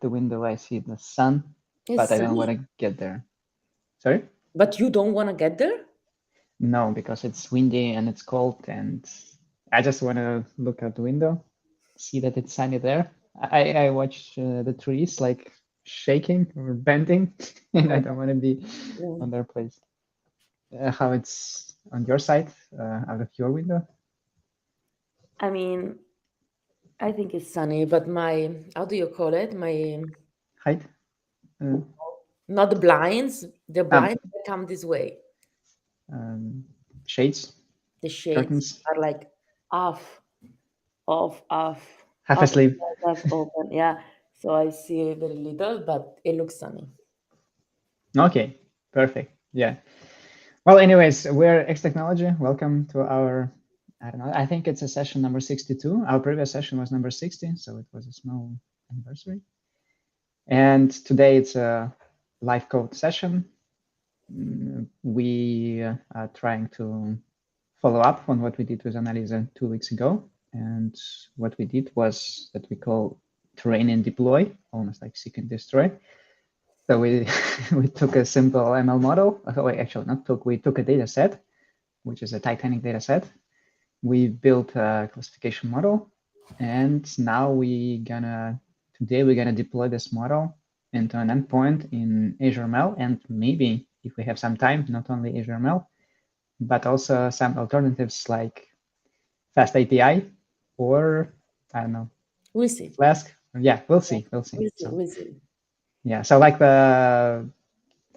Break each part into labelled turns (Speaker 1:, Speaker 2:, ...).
Speaker 1: the window, I see the sun,
Speaker 2: It's
Speaker 1: but I don't
Speaker 2: sunny.
Speaker 1: want to get there. Sorry?
Speaker 2: But you don't want to get there?
Speaker 1: No, because it's windy and it's cold, and I just want to look out the window, see that it's sunny there. I watch the trees like shaking or bending, and I don't want to be on their place. How it's on your side, out of your window?
Speaker 2: I mean, I think it's sunny, but my, how do you call it? My,
Speaker 1: Height? Uh,
Speaker 2: not the blinds, the
Speaker 1: um,
Speaker 2: blinds that come this way.
Speaker 1: um, Shades,
Speaker 2: The shades
Speaker 1: curtains,
Speaker 2: are like off, off, off,
Speaker 1: half
Speaker 2: off,
Speaker 1: asleep.
Speaker 2: off, open. Yeah. So I see very little, but it looks sunny.
Speaker 1: Okay, perfect. Yeah. Well, anyways, we're XTechnology. Welcome to our, I don't know, I think it's a session number 62. Our previous session was number 60, so it was a small anniversary. And today it's a live code session. We are trying to follow up on what we did with Analyzer 2 weeks ago. And what we did was that we call train and deploy, almost like seek and destroy. So we we took a simple ML model. Oh, actually, not took. We took a data set, which is a Titanic data set. We built a classification model, and now today we're gonna deploy this model into an endpoint in Azure ML, and maybe if we have some time, not only Azure ML, but also some alternatives like Fast API or I don't know,
Speaker 2: We'll see.
Speaker 1: Flask. Yeah, we'll
Speaker 2: Yeah.
Speaker 1: see. We'll see.
Speaker 2: We'll see.
Speaker 1: So
Speaker 2: We'll see.
Speaker 1: yeah, so like the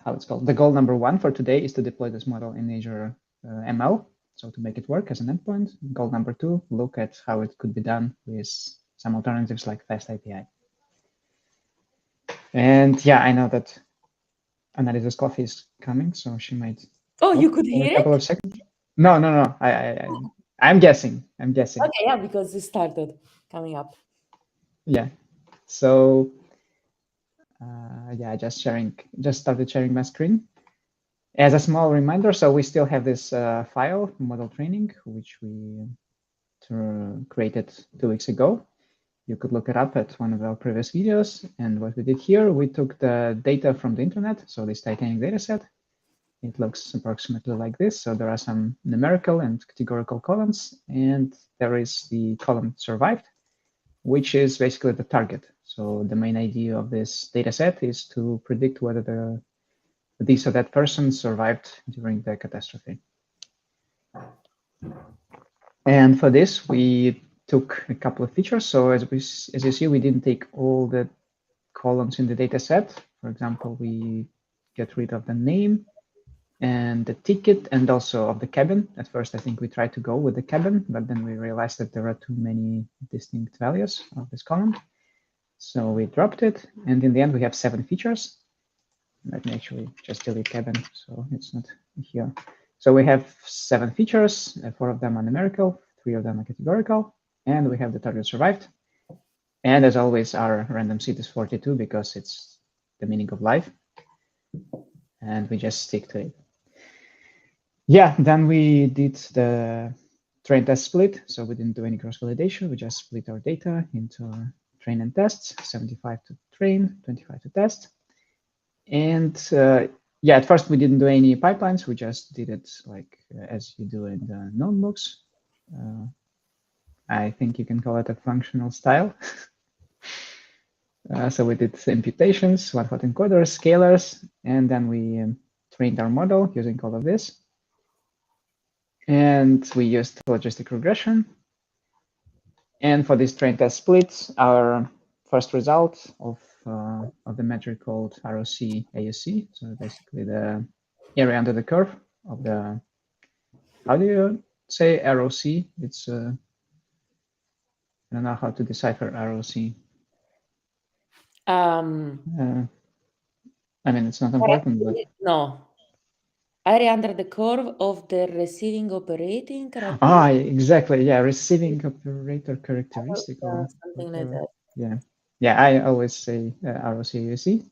Speaker 1: how it's called. The goal number one for today is to deploy this model in Azure ML. So to make it work as an endpoint. Goal number two, look at how it could be done with some alternatives like Fast API. And yeah, I know that Analysis Coffee is coming, so she might
Speaker 2: Oh, you
Speaker 1: talk
Speaker 2: could
Speaker 1: for a
Speaker 2: hear
Speaker 1: couple
Speaker 2: it?
Speaker 1: of seconds. No, no, no. I'm guessing. I'm guessing.
Speaker 2: Okay, yeah, because it started coming up.
Speaker 1: Yeah. So yeah, just started sharing my screen. As a small reminder, so we still have this file, model training, which we created 2 weeks ago. You could look it up at one of our previous videos. And what we did here, we took the data from the internet, so this Titanic data set. It looks approximately like this. So there are some numerical and categorical columns, and there is the column survived, which is basically the target. So the main idea of this data set is to predict whether this or that person survived during the catastrophe. And for this, we took a couple of features. So as you see, we didn't take all the columns in the data set. For example, we get rid of the name and the ticket and also of the cabin. At first, I think we tried to go with the cabin, but then we realized that there are too many distinct values of this column. So we dropped it. And in the end, we have 7 features. Let me actually just delete cabin, so it's not here. So we have 7 features, 4 of them are numerical, 3 of them are categorical, and we have the target survived. And as always, our random seed is 42 because it's the meaning of life. And we just stick to it. Yeah, then we did the train test split. So we didn't do any cross validation. We just split our data into train and tests, 75 to train, 25 to test. And yeah, at first we didn't do any pipelines. We just did it like as you do in the notebooks. I think you can call it a functional style. So we did imputations, one-hot encoders, scalars, and then we trained our model using all of this. And we used logistic regression. And for this train test split, our first result of the metric called ROC AUC, so basically the area under the curve of the, how do you say ROC? It's, I don't know how to decipher ROC. I mean, it's not important, but.
Speaker 2: No. Area under the curve of the receiving operating characteristic.
Speaker 1: Exactly. Yeah, receiving operator characteristic or
Speaker 2: Something like
Speaker 1: whatever.
Speaker 2: that.
Speaker 1: Yeah. Yeah, I always say ROC AUC.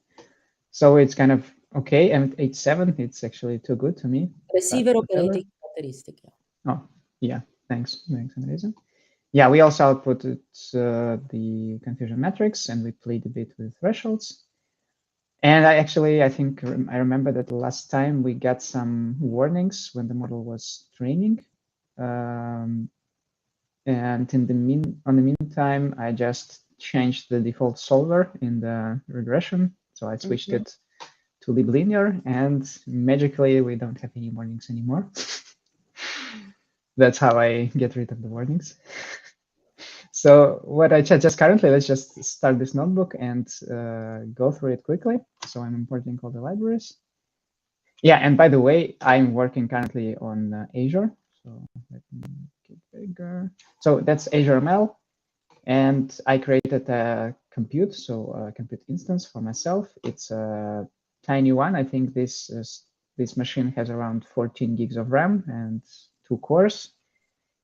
Speaker 1: So it's kind of okay. And 87, it's actually too good to me, but
Speaker 2: Receiver
Speaker 1: whatever.
Speaker 2: operating characteristic. Yeah.
Speaker 1: Oh, yeah. Thanks, Amazing. Yeah, we also outputted the confusion metrics, and we played a bit with thresholds. And I think I remember that last time we got some warnings when the model was training. And on the meantime, I just changed the default solver in the regression. So I switched it to liblinear, and magically we don't have any warnings anymore. That's how I get rid of the warnings. So what I just currently, let's just start this notebook and go through it quickly. So I'm importing all the libraries. Yeah, and by the way, I'm working currently on Azure. So let me get bigger. So that's Azure ML. And I created a compute, so a compute instance for myself. It's a tiny one. I think this machine has around 14 gigs of RAM and 2 cores.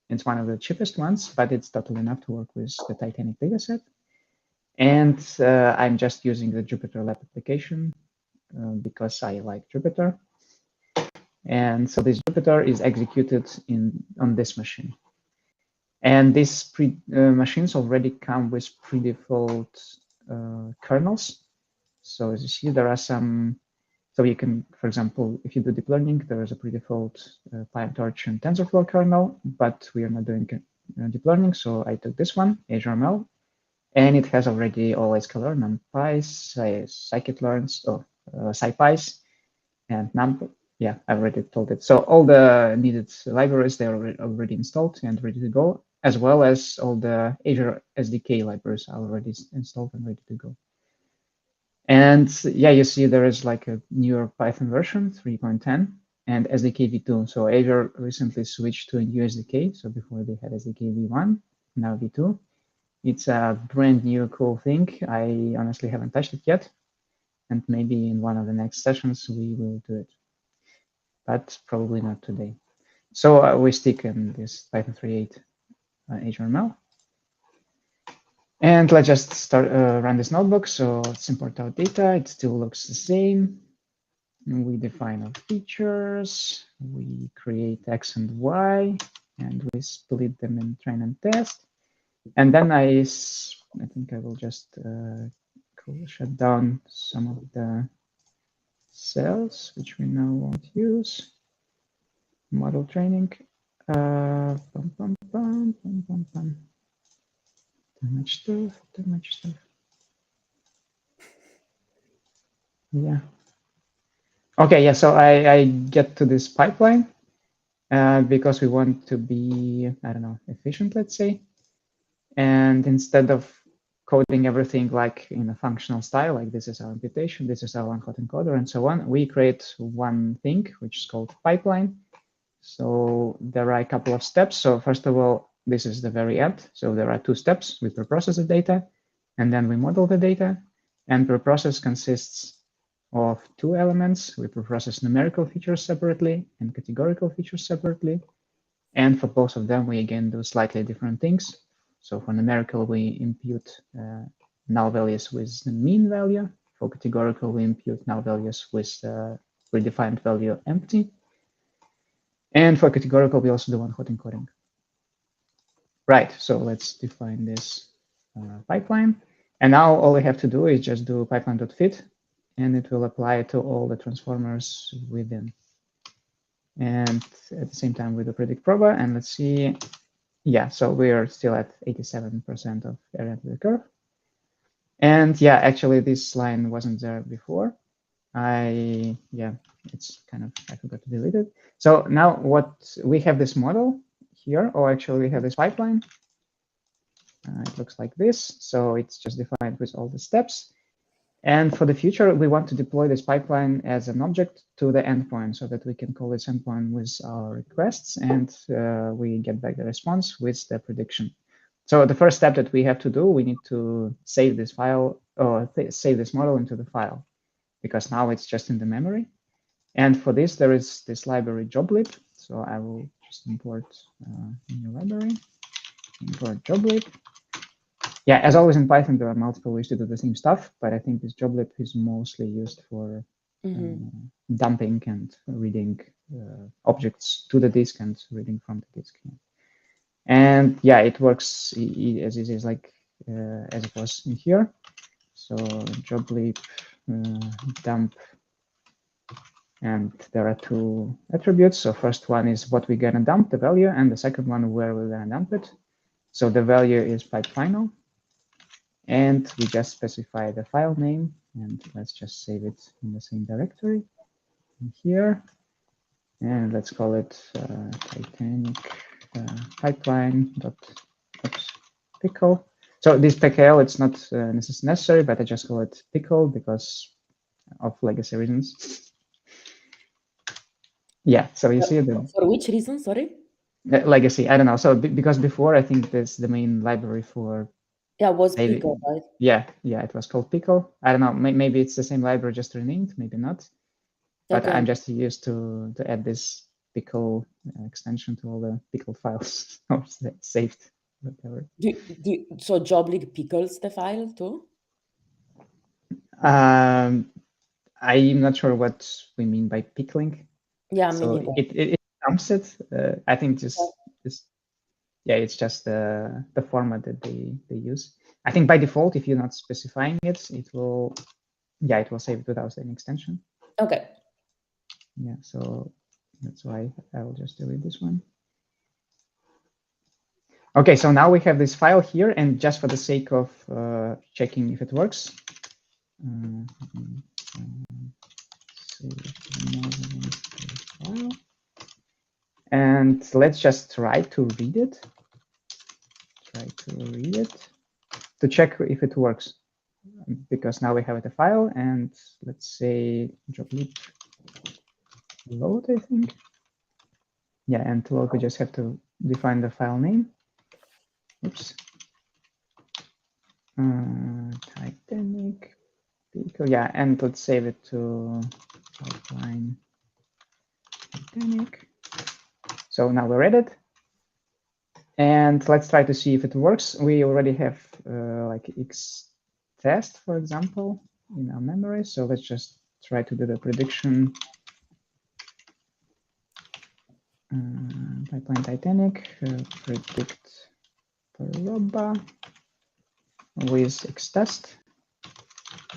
Speaker 1: It's one of the cheapest ones, but it's totally enough to work with the Titanic dataset. And I'm just using the Jupyter Lab application because I like Jupyter. And so this Jupyter is executed on this machine. And these machines already come with pre-default kernels. So as you see, there are some. So you can, for example, if you do deep learning, there is a pre-default PyTorch and TensorFlow kernel, but we are not doing deep learning. So I took this one, Azure ML, and it has already all sklearn, numpys, scikit-learns, scipys, and numpy. Yeah, I already told it. So all the needed libraries, they are already installed and ready to go, as well as all the Azure SDK libraries are already installed and ready to go. And yeah, you see there is like a newer Python version, 3.10, and SDK v2. So Azure recently switched to a new SDK. So before they had SDK v1, now v2. It's a brand new cool thing. I honestly haven't touched it yet. And maybe in one of the next sessions, we will do it. But probably not today. So we stick in this Python 3.8 Azure ML. And let's just start run this notebook. So let's import our data. It still looks the same. We define our features. We create X and Y, and we split them in train and test. And then I think I will just shut down some of the cells, which we now won't use. Model training. Too much stuff. Yeah. Okay, yeah, so I get to this pipeline because we want to be, I don't know, efficient, let's say. And instead of coding everything like in a functional style, like this is our imputation, this is our one-hot encoder, and so on, we create one thing, which is called pipeline. So there are a couple of steps. So first of all, this is the very end. So there are 2 steps. We preprocess the data, and then we model the data. And preprocess consists of 2 elements. We preprocess numerical features separately and categorical features separately. And for both of them, we again do slightly different things. So for numerical, we impute null values with the mean value. For categorical, we impute null values with the predefined value empty. And for categorical, we also do one-hot encoding. Right, so let's define this pipeline. And now all we have to do is just do pipeline.fit, and it will apply to all the transformers within. And at the same time, we do predict proba, and let's see. Yeah, so we are still at 87% of area under the curve. And yeah, actually, this line wasn't there before. It's kind of, I forgot to delete it. So now what we have this model here, or actually we have this pipeline. It looks like this. So it's just defined with all the steps. And for the future, we want to deploy this pipeline as an object to the endpoint so that we can call this endpoint with our requests, and we get back the response with the prediction. So the first step that we have to do, we need to save this file or save this model into the file, because now it's just in the memory. And for this, there is this library joblib. So I will just import a new library, import joblib. Yeah, as always in Python, there are multiple ways to do the same stuff, but I think this joblib is mostly used for dumping and reading objects to the disk and reading from the disk. And yeah, it works as it is, like as it was in here. So job leap dump, and there are two attributes. So first one is what we're gonna dump, the value, and the second one where we're gonna dump it. So the value is pipe final, and we just specify the file name, and let's just save it in the same directory in here, and let's call it Titanic pipeline dot pickle. So this PKL, it's not necessary, but I just call it pickle because of legacy reasons. Yeah, so you see the
Speaker 2: For which reason? Sorry.
Speaker 1: legacy. I don't know. So because before I think this the main library for
Speaker 2: Yeah, was
Speaker 1: maybe,
Speaker 2: pickle, right?
Speaker 1: yeah, it was called pickle. I don't know. Maybe it's the same library just renamed. Maybe not. But
Speaker 2: Okay.
Speaker 1: I'm just used to add this pickle extension to all the pickle files or saved, whatever.
Speaker 2: So JobLeague pickles the file too?
Speaker 1: I'm not sure what we mean by pickling.
Speaker 2: Yeah,
Speaker 1: So
Speaker 2: me neither.
Speaker 1: it dumps it. I think just yeah, it's just the format that they use. I think by default, if you're not specifying it, it will save it without any extension.
Speaker 2: Okay.
Speaker 1: Yeah, so that's why I will just delete this one. Okay, so now we have this file here, and just for the sake of checking if it works, and let's just try to read it. To check if it works, because now we have the file, and let's say job leap load, I think. Yeah, and to load we just have to define the file name. Oops. Titanic. Yeah, and let's save it to pipeline Titanic. So now we read it, and let's try to see if it works. We already have like X test, for example, in our memory. So let's just try to do the prediction. Pipeline Titanic, predict Paroba with Xtest,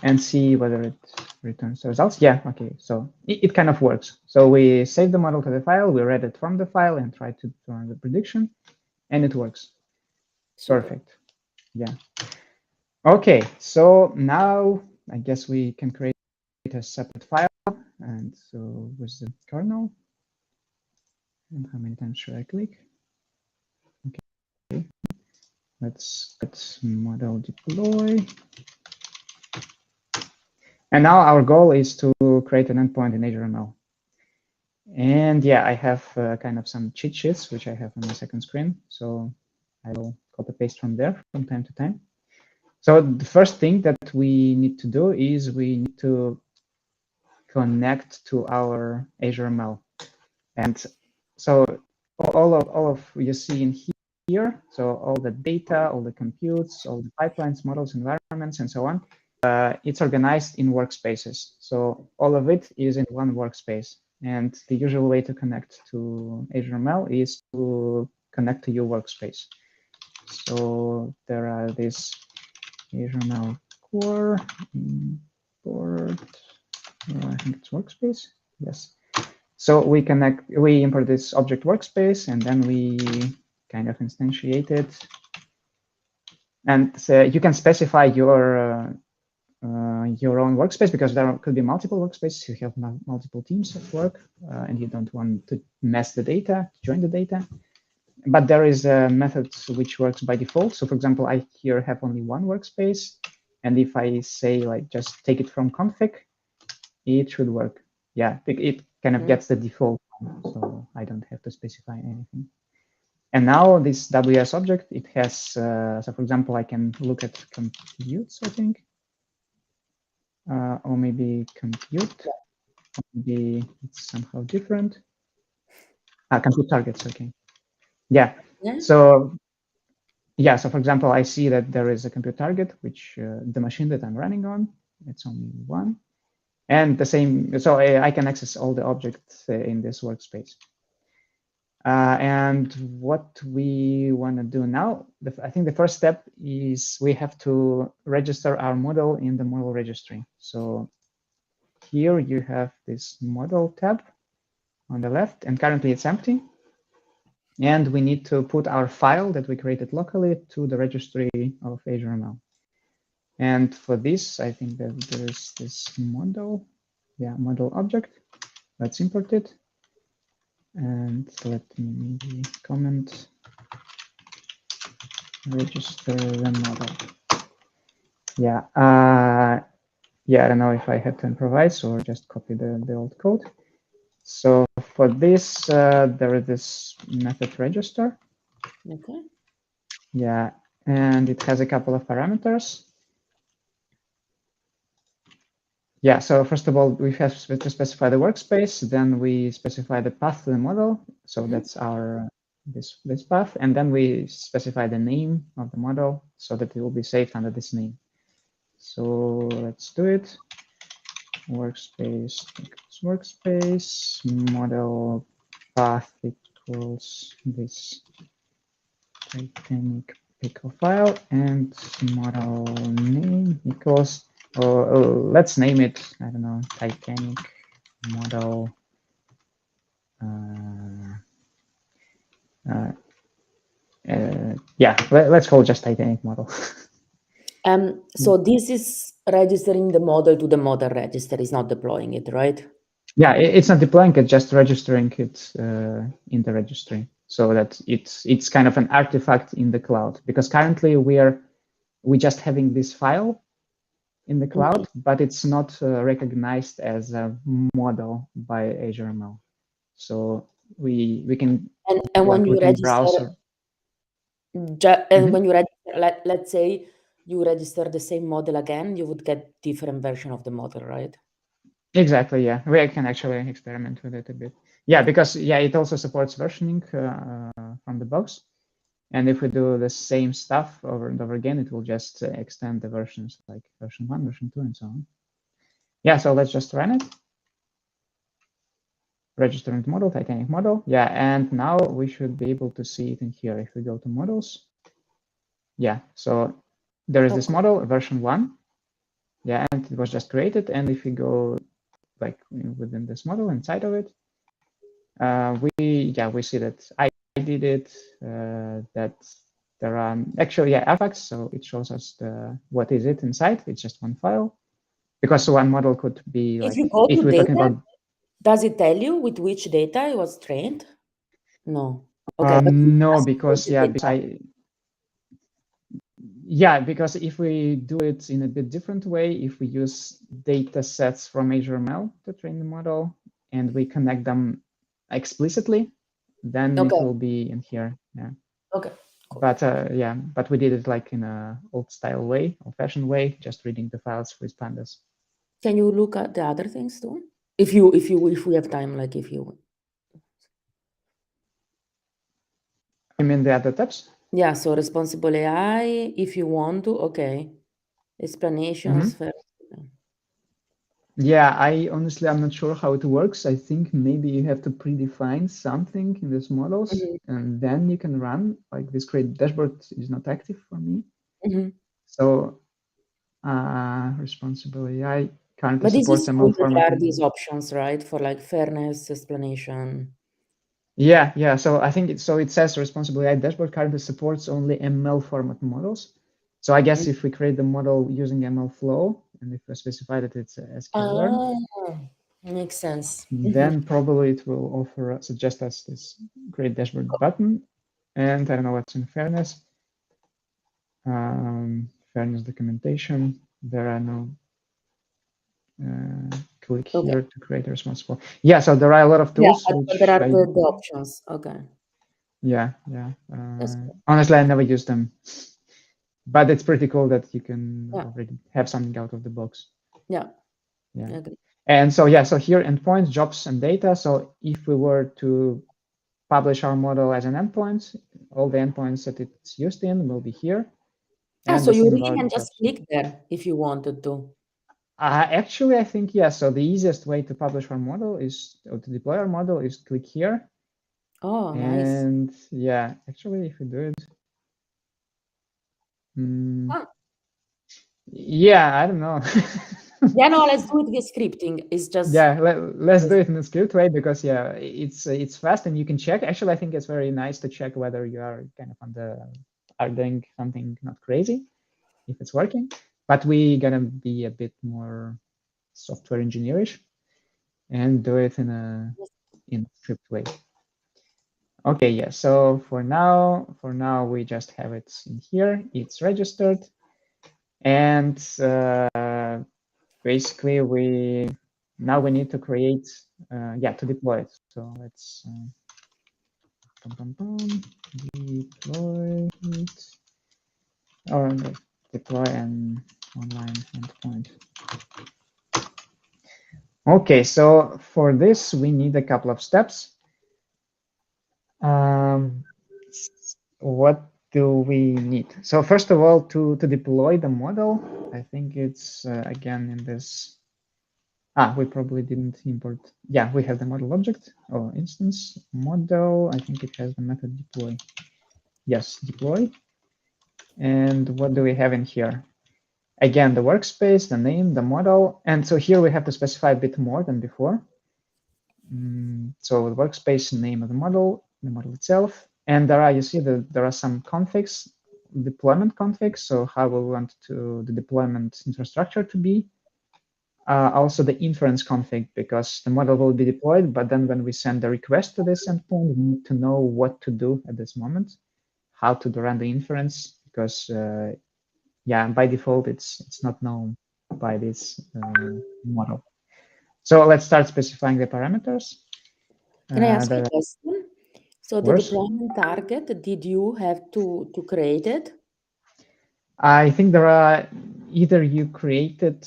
Speaker 1: and see whether it returns the results. Yeah, okay, so it kind of works. So we save the model to the file, we read it from the file and try to run the prediction, and it works. Super. Perfect. Yeah. Okay, so now I guess we can create a separate file, and so with the kernel. And how many times should I click? Okay, let's model deploy. And now our goal is to create an endpoint in Azure ML. And yeah, I have kind of some cheat sheets, which I have on the second screen. So I will copy paste from there from time to time. So the first thing that we need to do is we need to connect to our Azure ML. And so all of you see in here, so all the data, all the computes, all the pipelines, models, environments, and so on, it's organized in workspaces. So all of it is in one workspace. And the usual way to connect to Azure ML is to connect to your workspace. So there are this Azure ML core, import, I think it's workspace. Yes. So we import this object workspace, and then we kind of instantiate it. And so you can specify your own workspace, because there could be multiple workspaces. You have multiple teams at work, and you don't want to mess the data, join the data. But there is a method which works by default. So for example, I here have only one workspace. And if I say like just take it from config, it should work. Yeah, it kind of gets the default, so I don't have to specify anything. And now this WS object, it has, so for example, I can look at computes, I think, or maybe compute, maybe it's somehow different. Compute targets, okay. Yeah, so yeah, so for example, I see that there is a compute target, which the machine that I'm running on, it's only one. And the same, so I can access all the objects in this workspace. And what we want to do now, I think the first step is we have to register our model in the model registry. So here you have this model tab on the left, and currently it's empty. And we need to put our file that we created locally to the registry of Azure ML. And for this, I think that there's this model, model object. Let's import it. And let me maybe comment register the model. Yeah, I don't know if I have to improvise or just copy the old code. So for this, there is this method register.
Speaker 2: Okay.
Speaker 1: Yeah, and it has a couple of parameters. Yeah, so first of all, we have to specify the workspace, then we specify the path to the model. So that's our this path, and then we specify the name of the model so that it will be saved under this name. So let's do it. Workspace equals workspace, model path equals this Titanic pickle file, and model name equals, let's name it, I don't know, Titanic model. Yeah, let's call it just Titanic model.
Speaker 2: So this is registering the model to the model register, is not deploying it, right?
Speaker 1: Yeah, it's not deploying it, just registering it in the registry, so that it's kind of an artifact in the cloud. Because currently we're just having this file in the cloud, but it's not recognized as a model by Azure ML. So we can
Speaker 2: and when you register,
Speaker 1: browse.
Speaker 2: and when you register, let's say you register the same model again, you would get different version of the model, right?
Speaker 1: Exactly, yeah. We can actually experiment with it a bit. Yeah, because it also supports versioning from the box. And if we do the same stuff over and over again, it will just extend the versions, like version 1, version 2, and so on. Yeah, so let's just run it. Registering model, Titanic model. Yeah, and now we should be able to see it in here. If we go to models, yeah, so there is this model, version 1. Yeah, and it was just created. And if we go like within this model inside of it, we see that I did it, that there are actually artifacts, so it shows us what is it inside. It's just one file, because one model could be like,
Speaker 2: If you go
Speaker 1: if
Speaker 2: to
Speaker 1: we're talking
Speaker 2: data,
Speaker 1: about,
Speaker 2: does it tell you with which data it was trained? No. Okay, but
Speaker 1: no, because because if we do it in a bit different way, if we use data sets from Azure ML to train the model and we connect them explicitly, then it will be in here. Yeah.
Speaker 2: Okay. Cool.
Speaker 1: But but we did it like in a old-fashioned way, just reading the files with pandas.
Speaker 2: Can you look at the other things too? If we have time, like if you.
Speaker 1: I mean the other tabs?
Speaker 2: Yeah, so responsible AI, if you want to, okay. Explanations first.
Speaker 1: Yeah, I'm not sure how it works. I think maybe you have to predefine something in these models, and then you can run. Like this create dashboard is not active for me. So responsible AI currently supports ML format.
Speaker 2: There are these options, right? For like fairness, explanation.
Speaker 1: Yeah. So I think it says responsible AI dashboard currently supports only ML format models. So I guess if we create the model using ML flow, and if we specify that it's sklearn,
Speaker 2: makes sense.
Speaker 1: then probably it will suggest us this create dashboard button. And I don't know what's in fairness. Fairness documentation. There are no click here to create a responsible. Yeah, so there are a lot of tools.
Speaker 2: Yeah, but there are the options. Okay.
Speaker 1: Yeah. Honestly, I never used them, but it's pretty cool that you can already have something out of the box.
Speaker 2: Yeah.
Speaker 1: And so here endpoints, jobs, and data. So if we were to publish our model as an endpoint, all the endpoints that it's used in will be here.
Speaker 2: And so you really can just click there if you wanted to.
Speaker 1: Actually, I think yes. So the easiest way to publish our model is, or to deploy our model, is click here.
Speaker 2: Oh, nice.
Speaker 1: And yeah, actually, if we do it,
Speaker 2: Ah,
Speaker 1: yeah, I don't know.
Speaker 2: yeah, no, let's do it with scripting. It's just
Speaker 1: Yeah, let's do it in a script way because yeah, it's fast and you can check. Actually, I think it's very nice to check whether you are kind of are doing something not crazy if it's working. But we gonna be a bit more software engineerish and do it in a script way. Okay, yeah. So for now we just have it in here. It's registered, and basically we need to create yeah, to deploy it. So let's deploy it or deploy an online endpoint. Okay, so for this we need a couple of steps. What do we need? So first of all, to deploy the model, I think it's again in this. We probably didn't import. Yeah, we have the model object or instance model. I think it has the method deploy. Yes, deploy. And what do we have in here? Again, the workspace, the name, the model. And so here we have to specify a bit more than before. So the workspace, name of the model itself. And there are, you see that there are some configs, deployment configs. So how we want the deployment infrastructure to be. Also the inference config, because the model will be deployed, but then when we send a request to this endpoint, we need to know what to do at this moment, how to run the inference, because yeah, by default, it's not known by this model. So let's start specifying the parameters.
Speaker 2: Can I ask you
Speaker 1: The
Speaker 2: a question? So the
Speaker 1: course,
Speaker 2: deployment target, did you have to create it?
Speaker 1: I think there are either you created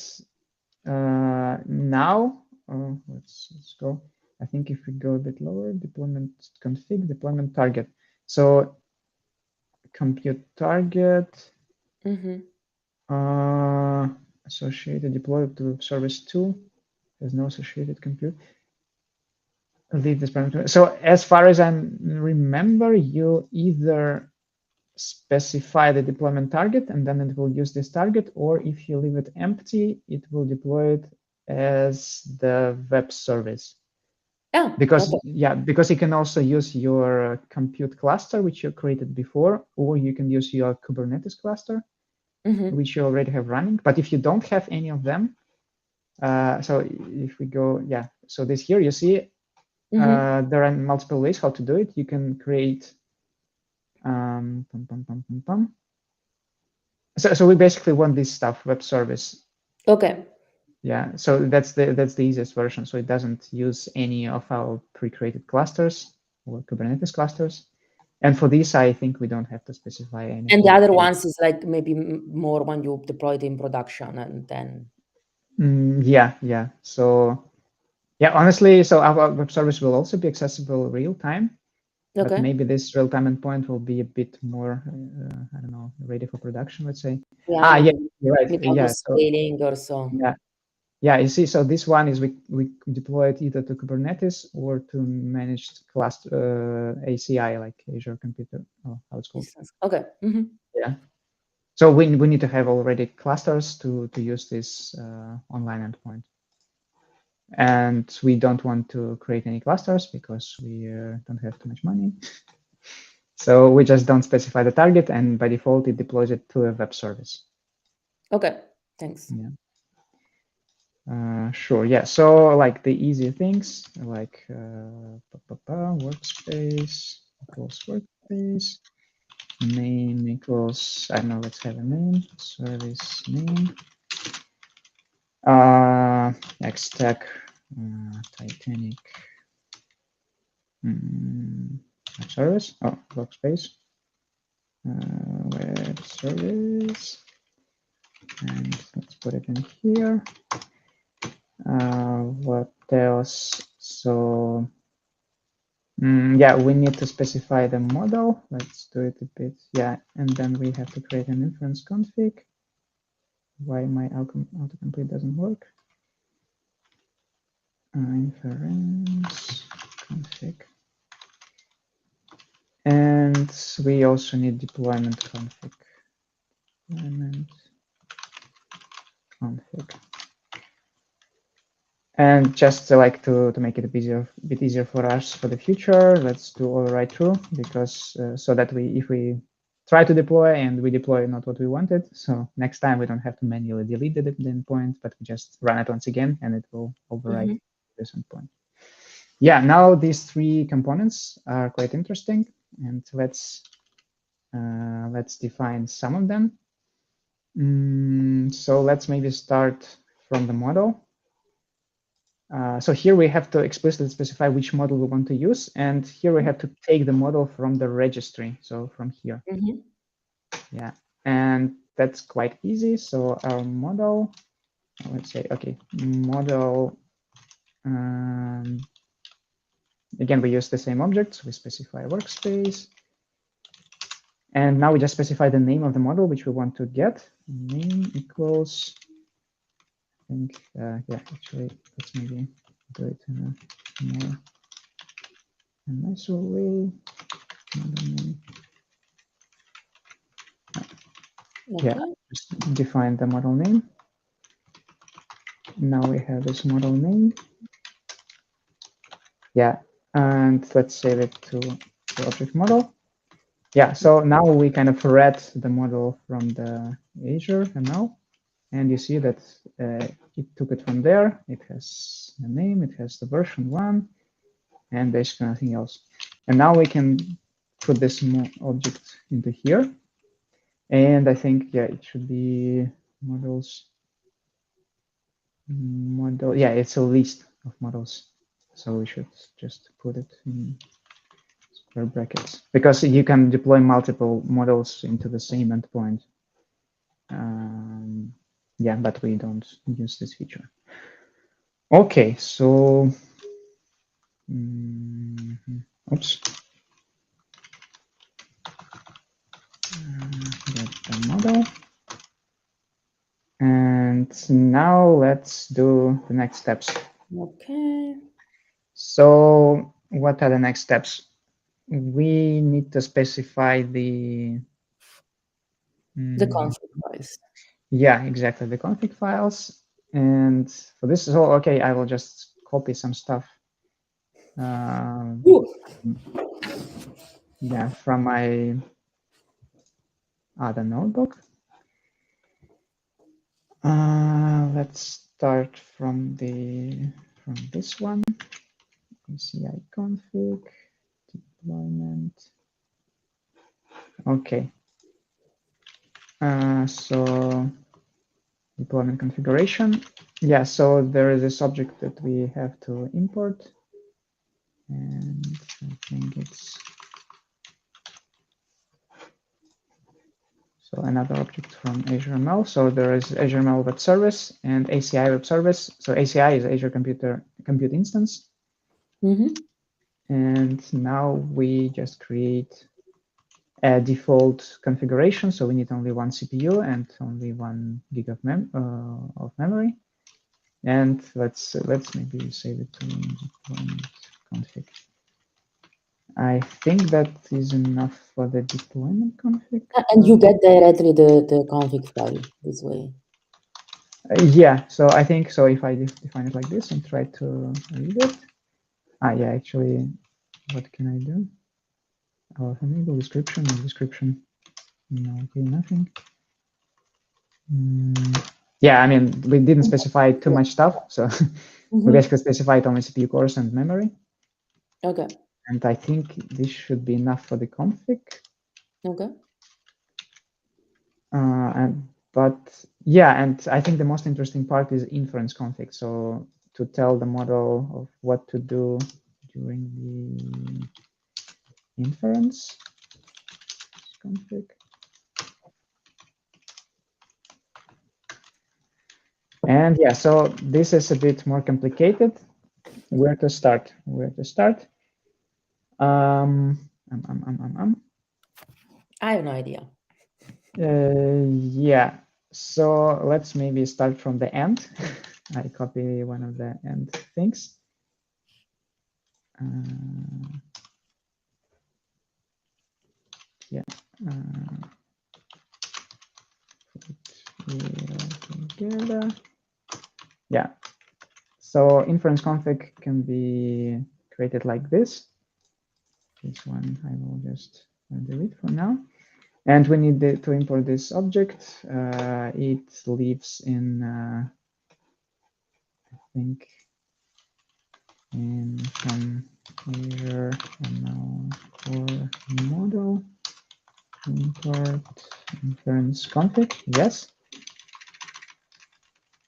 Speaker 1: now. Let's go. I think if we go a bit lower, deployment config, deployment target. So compute target, associated deploy to service 2. There's no associated compute. Leave this parameter. So as far as I remember, you either specify the deployment target and then it will use this target, or if you leave it empty, it will deploy it as the web service.
Speaker 2: Oh,
Speaker 1: Because
Speaker 2: okay.
Speaker 1: yeah, because you can also use your compute cluster, which you created before, or you can use your Kubernetes cluster, which you already have running. But if you don't have any of them, so if we go, yeah, so this here, you see, there are multiple ways how to do it. You can create, so we basically want this stuff, web service.
Speaker 2: Okay.
Speaker 1: Yeah, so that's the easiest version. So it doesn't use any of our pre-created clusters or Kubernetes clusters. And for this, I think we don't have to specify anything.
Speaker 2: And the other ones is like maybe more when you deploy it in production and then.
Speaker 1: Yeah. So yeah, honestly, so our web service will also be accessible real time, but
Speaker 2: Okay.
Speaker 1: maybe this real time endpoint will be a bit more, I don't know, ready for production, let's say.
Speaker 2: Yeah,
Speaker 1: Yeah,
Speaker 2: maybe
Speaker 1: you're right.
Speaker 2: without the
Speaker 1: Yeah, so
Speaker 2: scaling or so.
Speaker 1: yeah, you see, so this one is we deploy it either to Kubernetes or to managed cluster ACI, like Azure Computer, how it's called.
Speaker 2: Okay.
Speaker 1: Yeah. So we need to have already clusters to use this online endpoint. And we don't want to create any clusters because we don't have too much money. So we just don't specify the target, and by default, it deploys it to a web service.
Speaker 2: Okay. Thanks.
Speaker 1: Yeah. Sure. Yeah. So like the easy things like workspace equals workspace, name equals, I don't know, let's have a name, service name, XTech, Titanic web service, workspace, web service, and let's put it in here. What else? So yeah, we need to specify the model. Let's do it a bit. Yeah, and then we have to create an inference config. Why my autocomplete doesn't work? Inference config. And we also need deployment config. Deployment config. And just like to make it a bit easier for us for the future, let's do override true, because so that if we try to deploy and we deploy not what we wanted, so next time we don't have to manually delete the endpoint, but we just run it once again and it will override this endpoint. Yeah, now these three components are quite interesting, and let's define some of them. So let's maybe start from the model. So here we have to explicitly specify which model we want to use, and here we have to take the model from the registry, so from here. Yeah, and that's quite easy. So our model, let's say, okay, model. Again, we use the same objects. We specify workspace. And now we just specify the name of the model which we want to get. Name equals, I think, yeah, actually, let's maybe do it in a nicer way. Yeah, just define the model name. Now we have this model name. Yeah, and let's save it to the object model. Yeah, so now we kind of read the model from the Azure ML, and you see that it took it from there. It has the name, it has the version 1, and basically nothing else. And now we can put this object into here. And I think, yeah, it should be models. Model, yeah, it's a list of models. So we should just put it in square brackets, because you can deploy multiple models into the same endpoint. Yeah, but we don't use this feature. Okay, so oops. Get the model. And now let's do the next steps.
Speaker 2: Okay.
Speaker 1: So what are the next steps? We need to specify the
Speaker 2: config files.
Speaker 1: Yeah, exactly, the config files. And for this is all okay. I will just copy some stuff. Yeah, from my other notebook. Let's start from this one. ACI config deployment. Okay. So deployment configuration. Yeah, so there is this object that we have to import, and I think it's so another object from Azure ML. So there is Azure ML Web Service and ACI Web Service. So ACI is Azure Compute Instance. And now we just create a default configuration. So we need only one CPU and only 1 gig of memory. And let's maybe save it to deployment config. I think that is enough for the deployment config.
Speaker 2: And you get directly the config file this way.
Speaker 1: Yeah, so I think so. If I define it like this and try to read it, yeah, actually, what can I do? Oh, enable description. No, okay, nothing. Yeah, I mean, we didn't specify too much stuff, so we basically specified only CPU cores and memory.
Speaker 2: Okay.
Speaker 1: And I think this should be enough for the config.
Speaker 2: Okay.
Speaker 1: But yeah, and I think the most interesting part is inference config. So to tell the model of what to do during the inference config. And yeah, so this is a bit more complicated. Where to start?
Speaker 2: I have no idea.
Speaker 1: Yeah, so let's maybe start from the end. I copy one of the end things. yeah. Together. Yeah. So inference config can be created like this. This one I will just delete for now. And we need to import this object. It lives in, I think, in some Azure ML core model. Import inference config. Yes.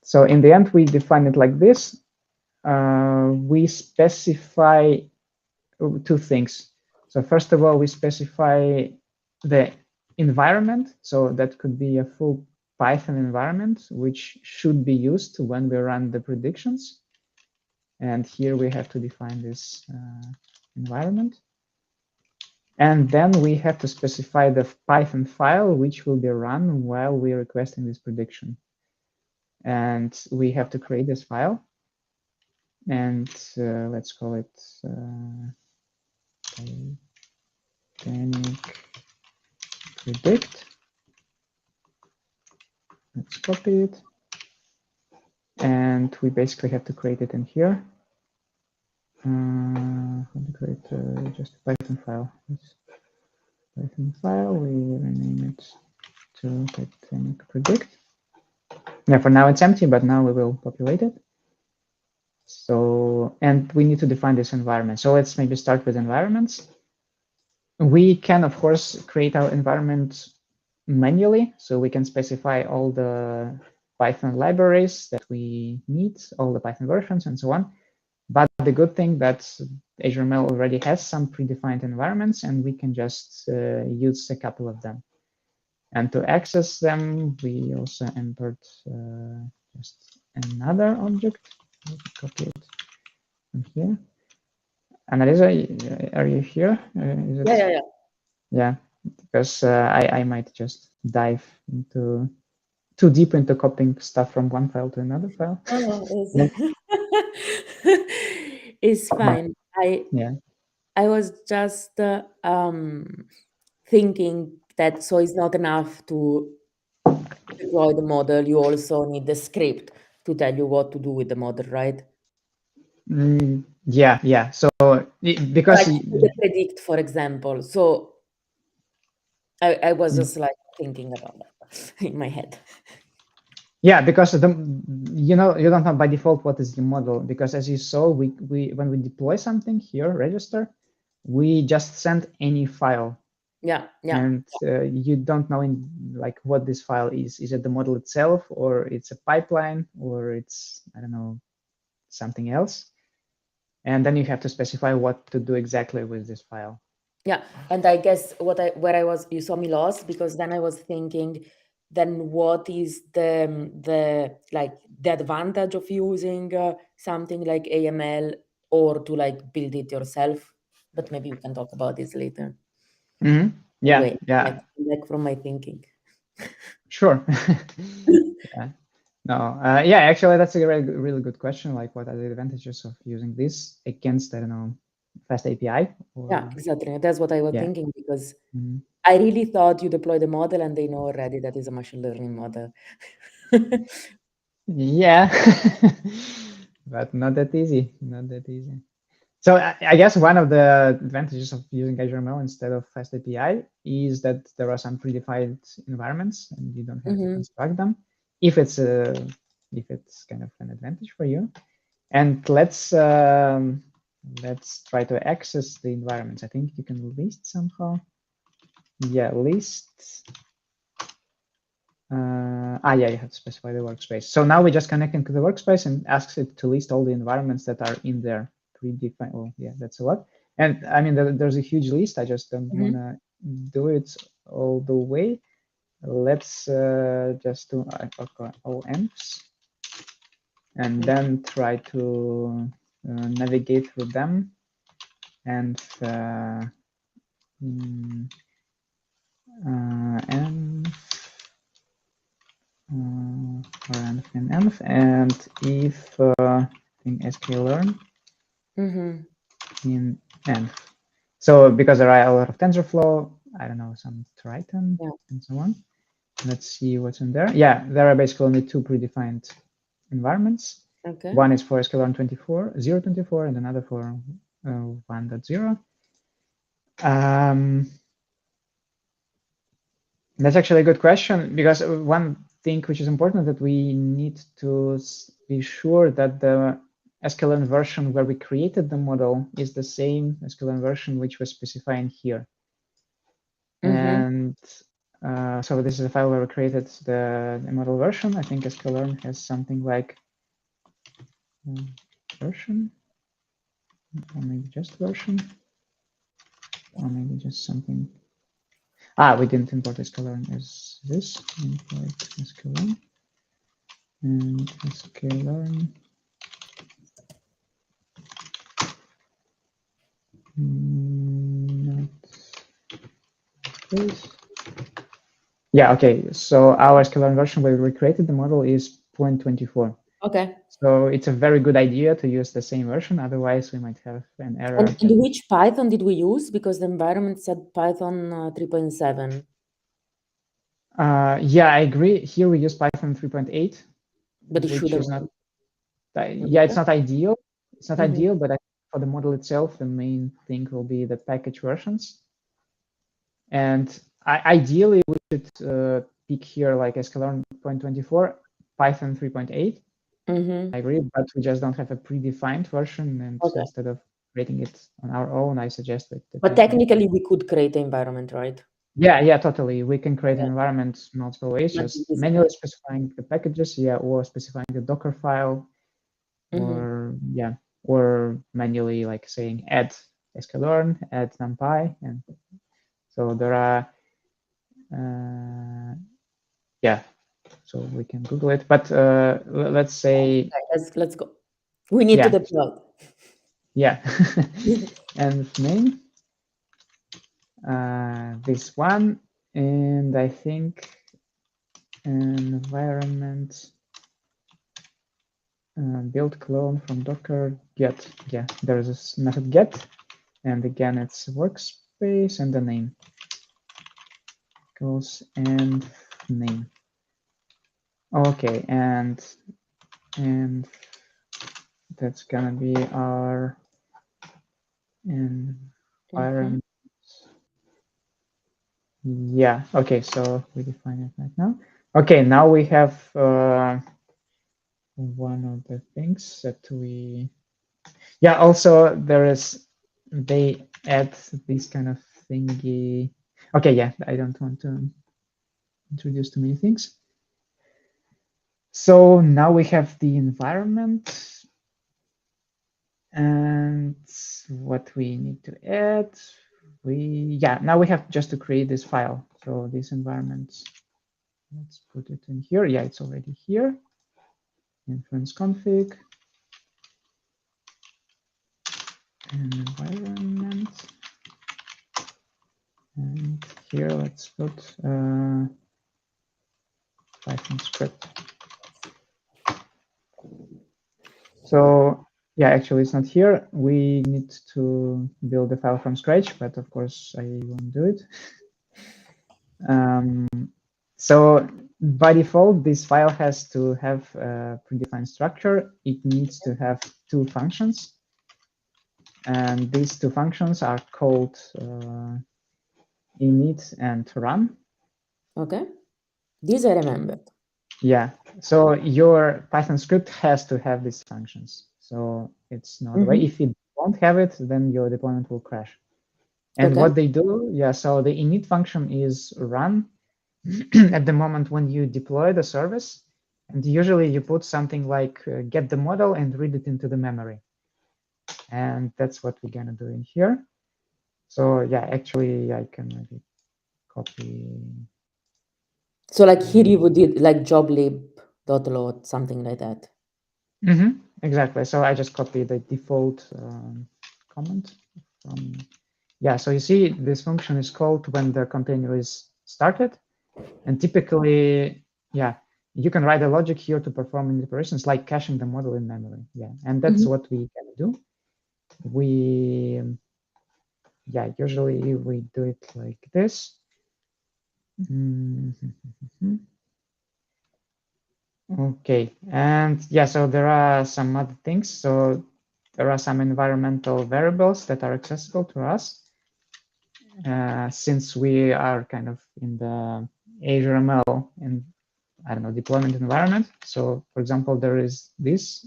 Speaker 1: So in the end, we define it like this. We specify two things. So first of all, we specify the environment. So that could be a full Python environment, which should be used when we run the predictions. And here we have to define this environment. And then we have to specify the Python file, which will be run while we're requesting this prediction. And we have to create this file. And let's call it dynamic predict. Let's copy it. And we basically have to create it in here. How to create just a Python file. This Python file, we rename it to dynamic predict. Yeah, for now it's empty, but now we will populate it. So, and we need to define this environment. So let's maybe start with environments. We can, of course, create our environment manually. So we can specify all the Python libraries that we need, all the Python versions and so on. But the good thing that Azure ML already has some predefined environments, and we can just use a couple of them. And to access them, we also import just another object. Copy it from here. Annalisa, are you here? Is it...
Speaker 2: Yeah.
Speaker 1: Yeah, because I might just dive into too deep into copying stuff from one file to another file.
Speaker 2: No, it's fine. I was just thinking that so it's not enough to deploy the model. You also need the script to tell you what to do with the model, right?
Speaker 1: Yeah. So because
Speaker 2: like the predict, for example. So I was just like thinking about that in my head.
Speaker 1: Yeah, because you don't know by default what is the model, because as you saw, we when we deploy something here, register, we just send any file.
Speaker 2: Yeah.
Speaker 1: And you don't know like what this file is. Is it the model itself, or it's a pipeline, or it's, I don't know, something else? And then you have to specify what to do exactly with this file.
Speaker 2: Yeah, and I guess you saw me lost, because then I was thinking, then what is the advantage of using something like AML, or to like build it yourself? But maybe we can talk about this later.
Speaker 1: Yeah,
Speaker 2: Anyway,
Speaker 1: yeah.
Speaker 2: Like from my thinking.
Speaker 1: Sure. Yeah. No, yeah, actually, that's a really good question. Like, what are the advantages of using this against, I don't know, fast API? Or...
Speaker 2: Yeah, exactly. That's what I was thinking, because
Speaker 1: Mm-hmm.
Speaker 2: I really thought you deploy the model and they know already that is a machine learning model.
Speaker 1: Yeah, but not that easy. Not that easy. So I guess one of the advantages of using Azure ML instead of Fast API is that there are some predefined environments and you don't have to construct them. If it's kind of an advantage for you. And let's try to access the environments. I think you can list somehow. Yeah, list. Yeah, you have to specify the workspace. So now we're just connecting to the workspace and asks it to list all the environments that are in there. Predefined. Oh, yeah, that's a lot. And I mean, there's a huge list. I just don't want to do it all the way. Let's just do all envs and then try to navigate through them and env and if in sklearn in env. So because there are a lot of TensorFlow I don't know, some Triton
Speaker 2: Yeah.
Speaker 1: and so on. Let's see what's in there. Yeah, there are basically only two predefined environments.
Speaker 2: Okay.
Speaker 1: One is for sklearn 0.24, and another for 1.0. That's actually a good question, because one thing which is important that we need to be sure that the sklearn version where we created the model is the same sklearn version which we're specifying here. And so this is a file where we created the model version. I think sklearn has something like version, or maybe just version, or maybe just something. We didn't import sklearn as this. Import sklearn and sklearn. Not this. Yeah, okay. So our sklearn version where we created the model is 0.24.
Speaker 2: Okay.
Speaker 1: So it's a very good idea to use the same version. Otherwise, we might have an error.
Speaker 2: And which Python did we use? Because the environment said Python 3.7.
Speaker 1: Yeah, I agree. Here we use Python 3.8,
Speaker 2: But it
Speaker 1: which
Speaker 2: should have
Speaker 1: is not. Yeah, it's not ideal. It's not ideal, but for the model itself, the main thing will be the package versions. And ideally, we should pick here like sklearn 0.24, Python 3.8. I agree, but we just don't have a predefined version, and instead of creating it on our own, I suggest that.
Speaker 2: But technically, we could create the environment, right?
Speaker 1: Yeah, totally. We can create an environment multiple ways,
Speaker 2: But
Speaker 1: just manually specifying the packages, or specifying the Docker file, or or manually like saying add sklearn, add numpy, and so there are. So we can Google it, but let's say
Speaker 2: let's go. We need to deploy.
Speaker 1: Yeah, and name this one, and I think environment build clone from Docker get. Yeah, there's this method get, and again it's workspace and the name goes and name. Okay, and that's gonna be our environment. Yeah, okay, so we define it right now. Okay, now we have one of the things that we, also they add this kind of thingy. Okay, yeah, I don't want to introduce too many things. So now we have the environment, and what we need to add, now we have just to create this file. So this environment, let's put it in here. Yeah, it's already here. Inference config and environment. And here let's put Python script. So yeah, actually it's not here. We need to build the file from scratch, but of course I won't do it. So by default, this file has to have a predefined structure. It needs to have two functions. And these two functions are called init and run.
Speaker 2: Okay, these I remember.
Speaker 1: Yeah, so your Python script has to have these functions. So it's not a way. If it won't have it, then your deployment will crash. And what they do, so the init function is run at the moment when you deploy the service. And usually you put something like get the model and read it into the memory. And that's what we're going to do in here. So yeah, actually I can maybe copy.
Speaker 2: So like here you would do like joblib.load, something like that.
Speaker 1: Exactly. So I just copy the default comment from, so you see this function is called when the container is started. And typically, you can write a logic here to perform in operations like caching the model in memory. Yeah, and that's what we can do. We yeah, usually we do it like this. Okay, and yeah, so there are some other things. So there are some environmental variables that are accessible to us since we are kind of in the Azure ML and I don't know deployment environment. So for example, there is this.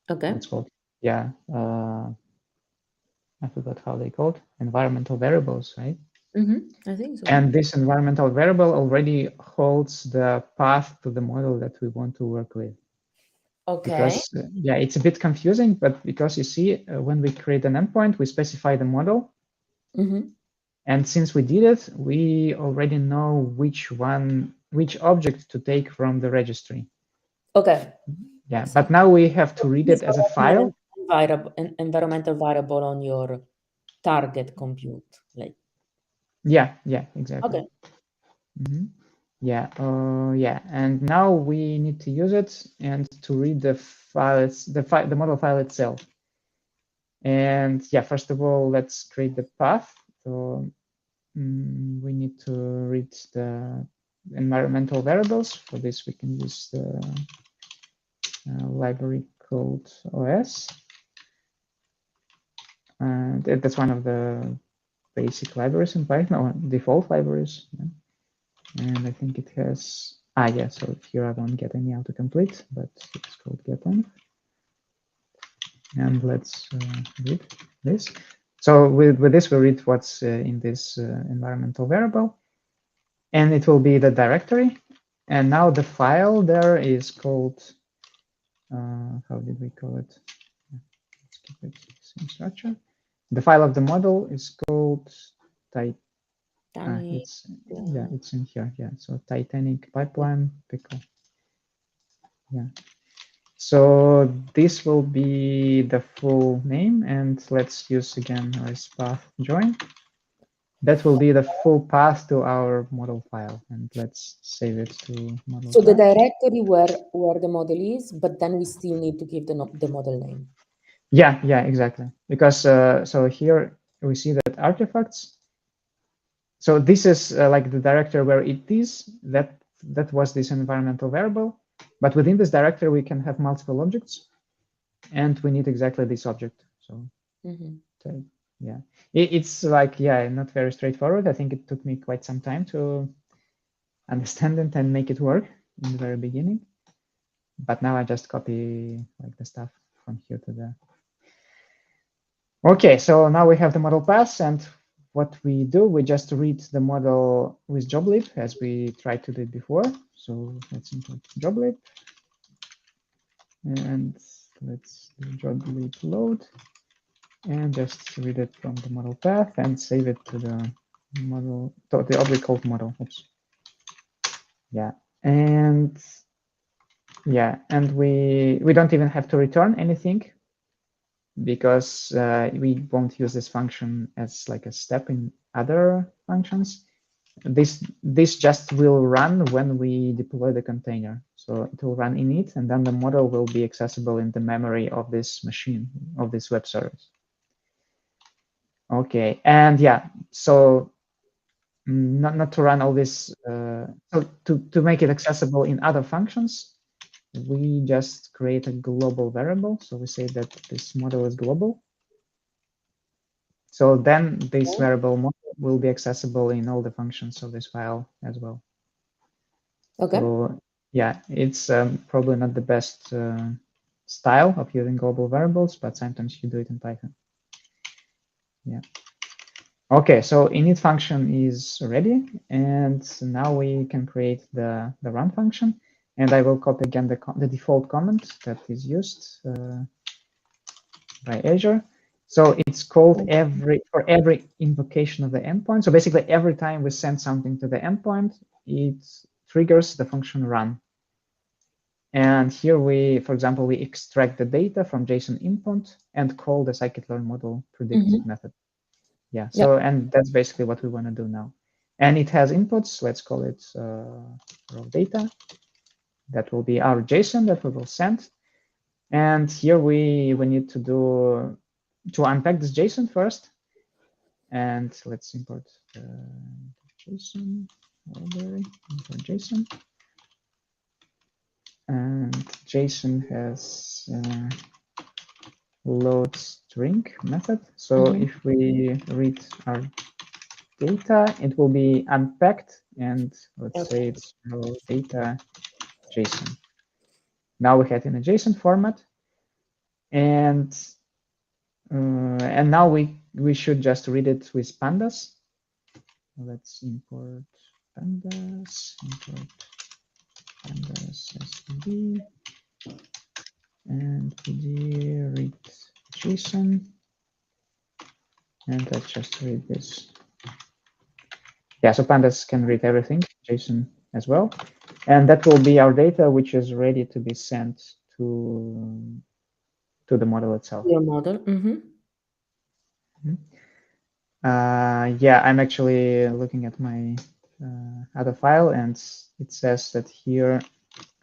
Speaker 2: Okay.
Speaker 1: What's called? Yeah, I forgot how they called environmental variables, right?
Speaker 2: I think so.
Speaker 1: And this environmental variable already holds the path to the model that we want to work with.
Speaker 2: Okay.
Speaker 1: Because yeah, it's a bit confusing, but because you see, when we create an endpoint, we specify the model. And since we did it, we already know which object to take from the registry.
Speaker 2: Okay.
Speaker 1: Yeah, but now we have to read
Speaker 2: This
Speaker 1: it as a
Speaker 2: already
Speaker 1: file.
Speaker 2: an environmental variable on your target compute, like.
Speaker 1: Yeah, exactly.
Speaker 2: Okay.
Speaker 1: Yeah, yeah, and now we need to use it and to read the files, the model file itself. And yeah, first of all, let's create the path. So we need to read the environmental variables. For this, we can use the library called OS. And that's one of the basic libraries in Python, or default libraries. Yeah. And I think it has, yeah, so here I don't get any autocomplete, but it's called getenv. And let's read this. So with this, we read what's in this environmental variable, and it will be the directory. And now the file there is called, how did we call it? Let's keep it same structure. The file of the model is called it's in here. Yeah, so Titanic pipeline pickle. Yeah. So this will be the full name, and let's use again RS path join. That will be the full path to our model file, and let's save it to model.
Speaker 2: So the directory where the model is, but then we still need to give the model name.
Speaker 1: Yeah, exactly. Because so here we see that artifacts. So this is like the directory where it is. That was this environmental variable, but within this directory we can have multiple objects, and we need exactly this object. So yeah, it's like, yeah, not very straightforward. I think it took me quite some time to understand it and make it work in the very beginning. But now I just copy like the stuff from here to there. Okay, so now we have the model pass, and what we do, we just read the model with joblib as we tried to do it before. So let's import joblib, and let's do joblib load, and just read it from the model path and save it to the model, to the object called model. Oops. Yeah, and yeah, and we don't even have to return anything because we won't use this function as like a step in other functions. This just will run when we deploy the container. So it will run init, and then the model will be accessible in the memory of this machine, of this web service. Okay, and yeah, so not to run all this, so to make it accessible in other functions, we just create a global variable. So we say that this model is global. So then this variable model will be accessible in all the functions of this file as well.
Speaker 2: Okay.
Speaker 1: So yeah, it's probably not the best style of using global variables, but sometimes you do it in Python. Yeah. Okay, so init function is ready, and now we can create the run function. And I will copy again the default comment that is used by Azure. So it's called for every invocation of the endpoint. So basically, every time we send something to the endpoint, it triggers the function run. And here we, for example, we extract the data from JSON input and call the scikit-learn model predict method. Yeah. So and that's basically what we want to do now. And it has inputs. Let's call it raw data. That will be our JSON that we will send. And here we need to do to unpack this JSON first, and let's import JSON library, import JSON, and JSON has load string method. So if we read our data, it will be unpacked, and let's say it's raw data JSON. Now we have in a JSON format, and now we should just read it with pandas. Let's import pandas, import pandas std, and pd read JSON, and let's just read this. Yeah, so pandas can read everything, JSON as well, and that will be our data, which is ready to be sent to the model itself.
Speaker 2: Your model.
Speaker 1: Yeah, I'm actually looking at my other file, and it says that here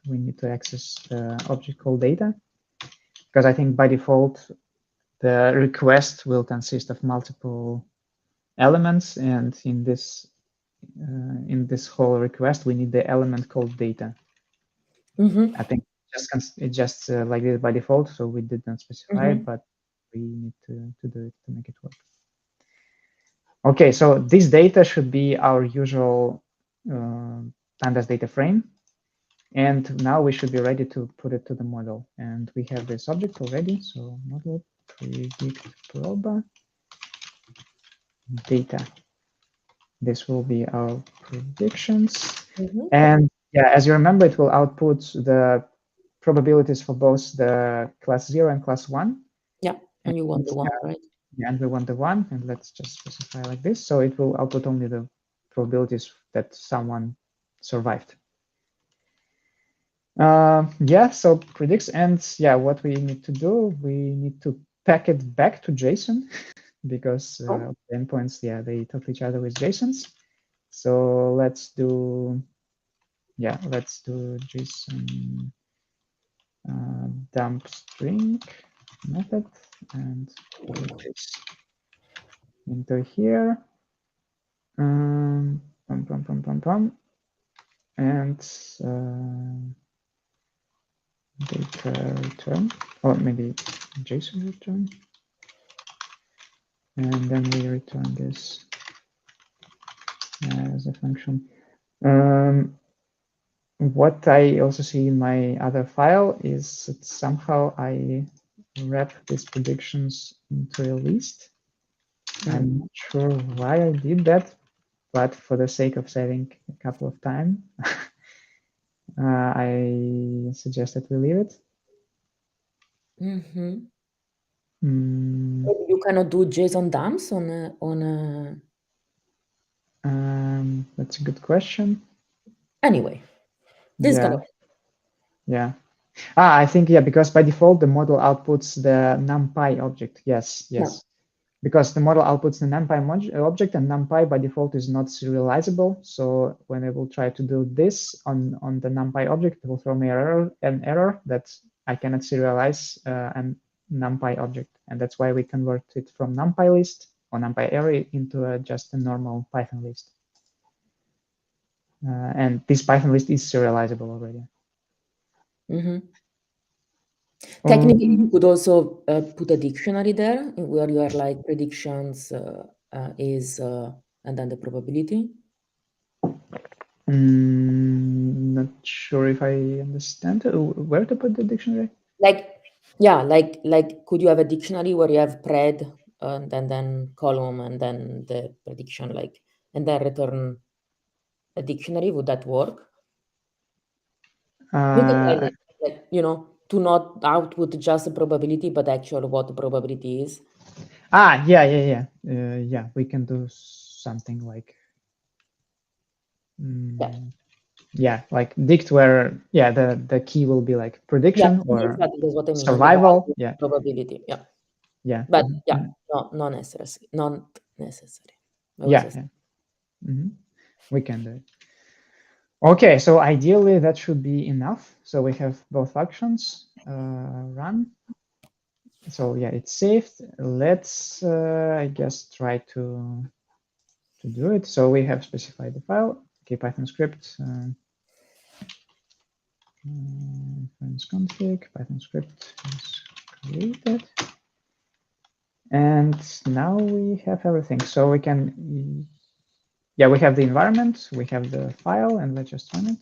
Speaker 1: we need to access the object called data, because I think by default the request will consist of multiple elements, and in this whole request we need the element called data. I think it's just like this by default, so we did not specify it, but we need to do it to make it work. Okay, so this data should be our usual pandas data frame, and now we should be ready to put it to the model. And we have this object already, so model predict proba data. This will be our predictions. And yeah, as you remember, it will output the probabilities for both the class 0 and class 1.
Speaker 2: Yeah, and you want the one, right?
Speaker 1: Yeah, and we want the one, and let's just specify like this. So it will output only the probabilities that someone survived. Yeah, so predicts, and yeah, what we need to do, we need to pack it back to JSON because the endpoints, yeah, they talk to each other with JSONs. So let's do JSON dump string method and put this into here. And data return, or maybe JSON return, and then we return this as a function. What I also see in my other file is that somehow I wrap these predictions into a list. I'm not sure why I did that, but for the sake of saving a couple of time, I suggest that we leave it.
Speaker 2: You cannot do JSON dumps on a...
Speaker 1: That's a good question.
Speaker 2: Anyway, this is gonna...
Speaker 1: Yeah. I think, yeah, because by default, the model outputs the NumPy object. Yes.
Speaker 2: Yeah.
Speaker 1: Because the model outputs the NumPy object, and NumPy by default is not serializable. So when I will try to do this on the NumPy object, it will throw me an error that I cannot serialize a NumPy object. And that's why we convert it from NumPy list or NumPy array into just a normal Python list. And this Python list is serializable already.
Speaker 2: Technically, you could also put a dictionary there where you are like predictions is and then the probability.
Speaker 1: Not sure if I understand where to put the dictionary.
Speaker 2: Like could you have a dictionary where you have pred and then column and then the prediction, like, and then return a dictionary? Would that work? You can try this, like, to not output just a probability, but actually what the probability is.
Speaker 1: Yeah. We can do something like, like dict, where the key will be like prediction or
Speaker 2: exactly, that's what I mean.
Speaker 1: survival.
Speaker 2: Probability. But not necessary. Not necessary.
Speaker 1: We can do it. Okay, so ideally that should be enough. So we have both functions run, So yeah, it's saved. Let's, I guess, try to do it. So we have specified the file. Okay, Python script, inference config, Python script is created. And now we have everything. So we can, yeah, we have the environment, we have the file, and let's just run it.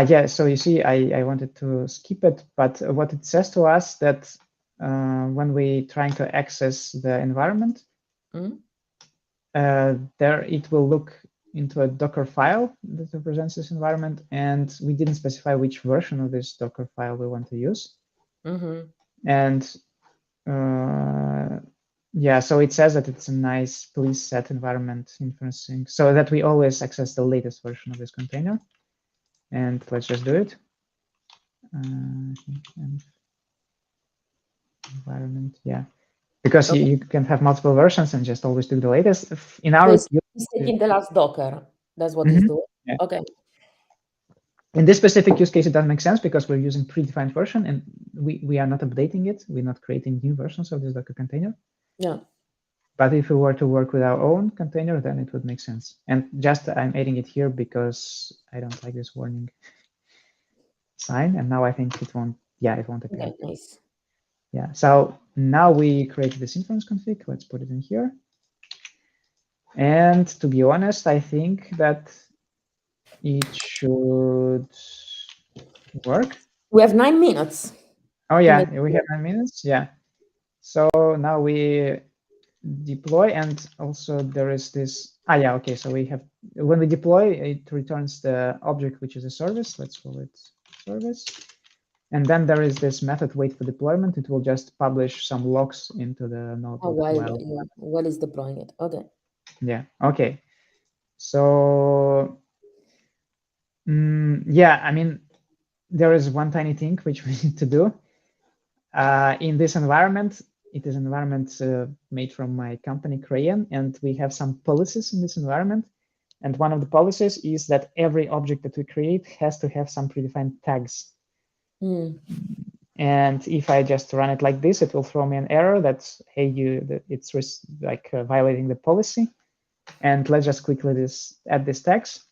Speaker 1: Yeah, so you see, I wanted to skip it, but what it says to us that when we trying to access the environment, there it will look into a Docker file that represents this environment, and we didn't specify which version of this Docker file we want to use. And yeah, so it says that it's a nice please set environment inferencing so that we always access the latest version of this container. And let's just do it. Environment, yeah, because
Speaker 2: Okay.
Speaker 1: you can have multiple versions and just always do the latest. In our
Speaker 2: So he's taking the last Docker. That's what he's doing.
Speaker 1: yeah.
Speaker 2: Okay.
Speaker 1: In this specific use case, it doesn't make sense because we're using predefined version and we are not updating it. We're not creating new versions of this Docker container.
Speaker 2: Yeah.
Speaker 1: But if we were to work with our own container, then it would make sense. And just I'm adding it here because I don't like this warning sign. And now I think it won't, yeah, it won't appear.
Speaker 2: Okay, nice.
Speaker 1: Yeah, so now we created this inference config. Let's put it in here. And to be honest, I think that it should work.
Speaker 2: We have 9 minutes.
Speaker 1: Oh yeah, we have 9 minutes. Yeah. So now we deploy, and also there is this. Yeah, okay. So we have, when we deploy, it returns the object which is a service. Let's call it service. And then there is this method wait for deployment. It will just publish some logs into the notebook
Speaker 2: while is deploying it. Okay.
Speaker 1: Yeah. Okay. So yeah, I mean, there is one tiny thing which we need to do. In this environment, it is an environment made from my company, Crayon, and we have some policies in this environment. And one of the policies is that every object that we create has to have some predefined tags. And if I just run it like this, it will throw me an error that's, hey, it's like violating the policy. And let's just quickly add this tags.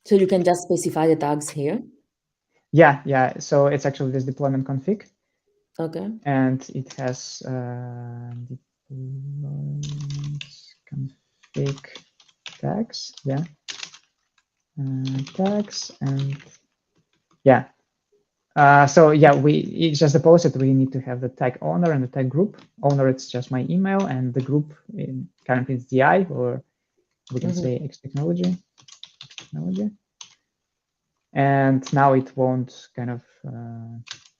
Speaker 2: So you can just specify the tags here?
Speaker 1: Yeah. So it's actually this deployment config.
Speaker 2: Okay.
Speaker 1: And it has deployment config tags, yeah. Tags and yeah. So yeah, it's just a policy that we need to have the tag owner and the tag group. Owner, it's just my email, and the group currently is DI, or we can say XTechnology. And now it won't kind of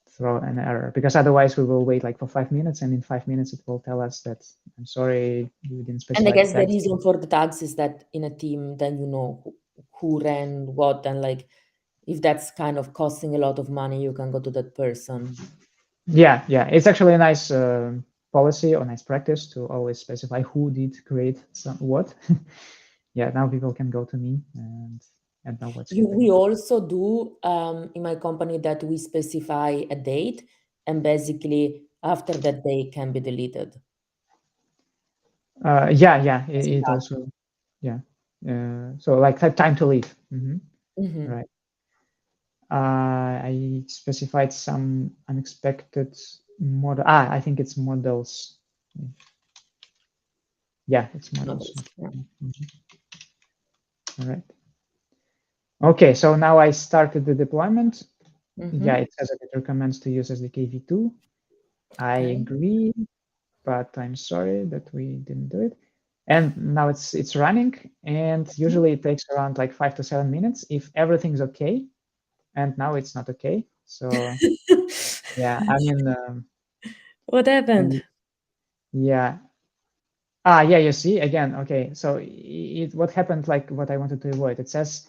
Speaker 1: throw an error, because otherwise we will wait like for 5 minutes, and in 5 minutes it will tell us that, I'm sorry, you didn't specify.
Speaker 2: And I guess the reason for the tags is that in a team, then you know who ran what, and like if that's kind of costing a lot of money, you can go to that person.
Speaker 1: Yeah, it's actually a nice policy or nice practice to always specify who did create what. Yeah, now people can go to me and know what's happening.
Speaker 2: We also do in my company that we specify a date, and basically after that date can be deleted.
Speaker 1: Yeah, it also, yeah. So like time to leave. Right. I specified some unexpected model. I think it's models. Yeah, it's models.
Speaker 2: Yeah.
Speaker 1: All right. Okay, so now I started the deployment. Yeah, it says that it recommends to use SDK v2. I agree, but I'm sorry that we didn't do it. And now it's running, and usually it takes around like 5 to 7 minutes if everything's okay. And now it's not okay. So yeah, I mean,
Speaker 2: what happened?
Speaker 1: Yeah. Yeah, you see again. Okay, so what happened, like what I wanted to avoid. It says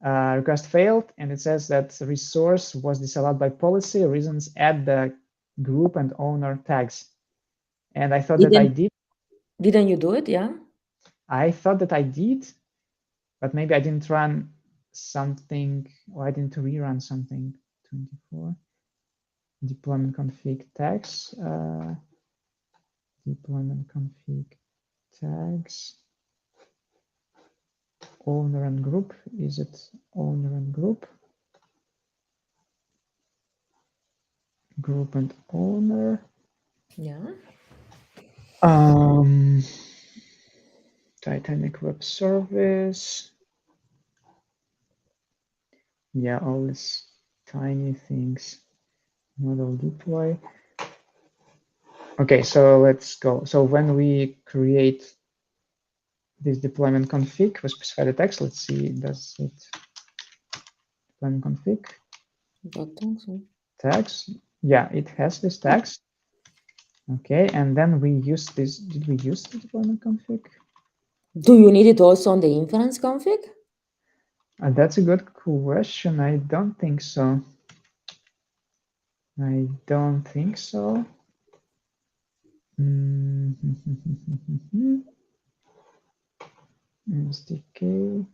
Speaker 1: request failed, and it says that resource was disallowed by policy. Reasons: add the group and owner tags. And I thought that I did.
Speaker 2: Didn't you do it? Yeah.
Speaker 1: I thought that I did, but maybe I didn't run something, or I didn't rerun something. 24 deployment config tags. Deployment config tags. Owner and group. Is it owner and group? Group and owner.
Speaker 2: Yeah.
Speaker 1: Titanic Web Service. Yeah, all these tiny things. Model deploy. Okay, so let's go. So when we create this deployment config, we specify the text. Let's see, does it deployment config tags? Yeah, it has this tags. Okay, and then we use this. Did we use the deployment config?
Speaker 2: Do you need it also on the inference config?
Speaker 1: That's a good question. I don't think so. I don't think so. SDK.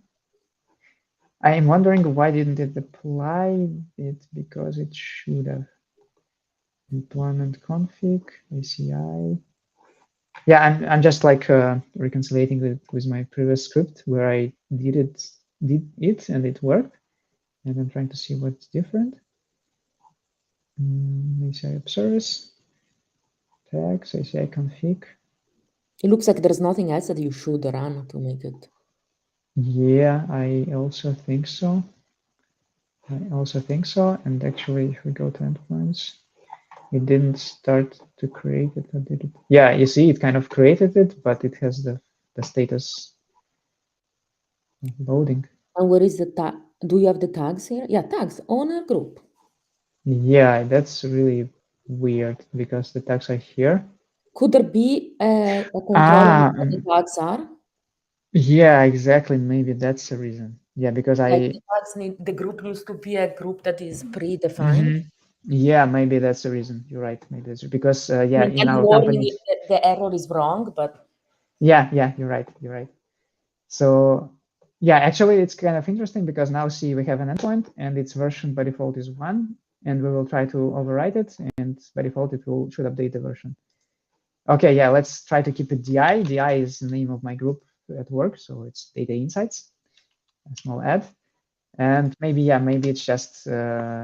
Speaker 1: I am wondering why didn't it apply it, because it should have. Deployment config, ACI. Yeah, I'm just like reconciliating it with my previous script where I did it and it worked, and I'm trying to see what's different. ACI app service, tags, ACI config.
Speaker 2: It looks like there's nothing else that you should run to make it.
Speaker 1: Yeah, I also think so. And actually, if we go to endpoints, it didn't start to create it, or did it? Yeah, you see, it kind of created it, but it has the status of loading.
Speaker 2: And where is the tag? Do you have the tags here? Yeah, tags, owner group.
Speaker 1: Yeah, that's really weird because the tags are here.
Speaker 2: Could there be a control on
Speaker 1: Ah,
Speaker 2: what the tags are?
Speaker 1: yeah, exactly. Maybe that's the reason. Yeah, because
Speaker 2: Like
Speaker 1: I.
Speaker 2: the tags the group needs to be a group that is predefined.
Speaker 1: Mhm. Yeah, maybe that's the reason. You're right. Maybe that's because
Speaker 2: I
Speaker 1: yeah,
Speaker 2: mean,
Speaker 1: in
Speaker 2: I'll
Speaker 1: our
Speaker 2: warn you
Speaker 1: companies.
Speaker 2: if the error is wrong, but
Speaker 1: Yeah, you're right. You're right. So yeah, actually, it's kind of interesting because now see we have an endpoint and its version by default is 1, and we will try to overwrite it, and by default it should update the version. Okay, yeah, let's try to keep it DI. DI is the name of my group at work, so it's Data Insights, a small add. And maybe, yeah, maybe it's just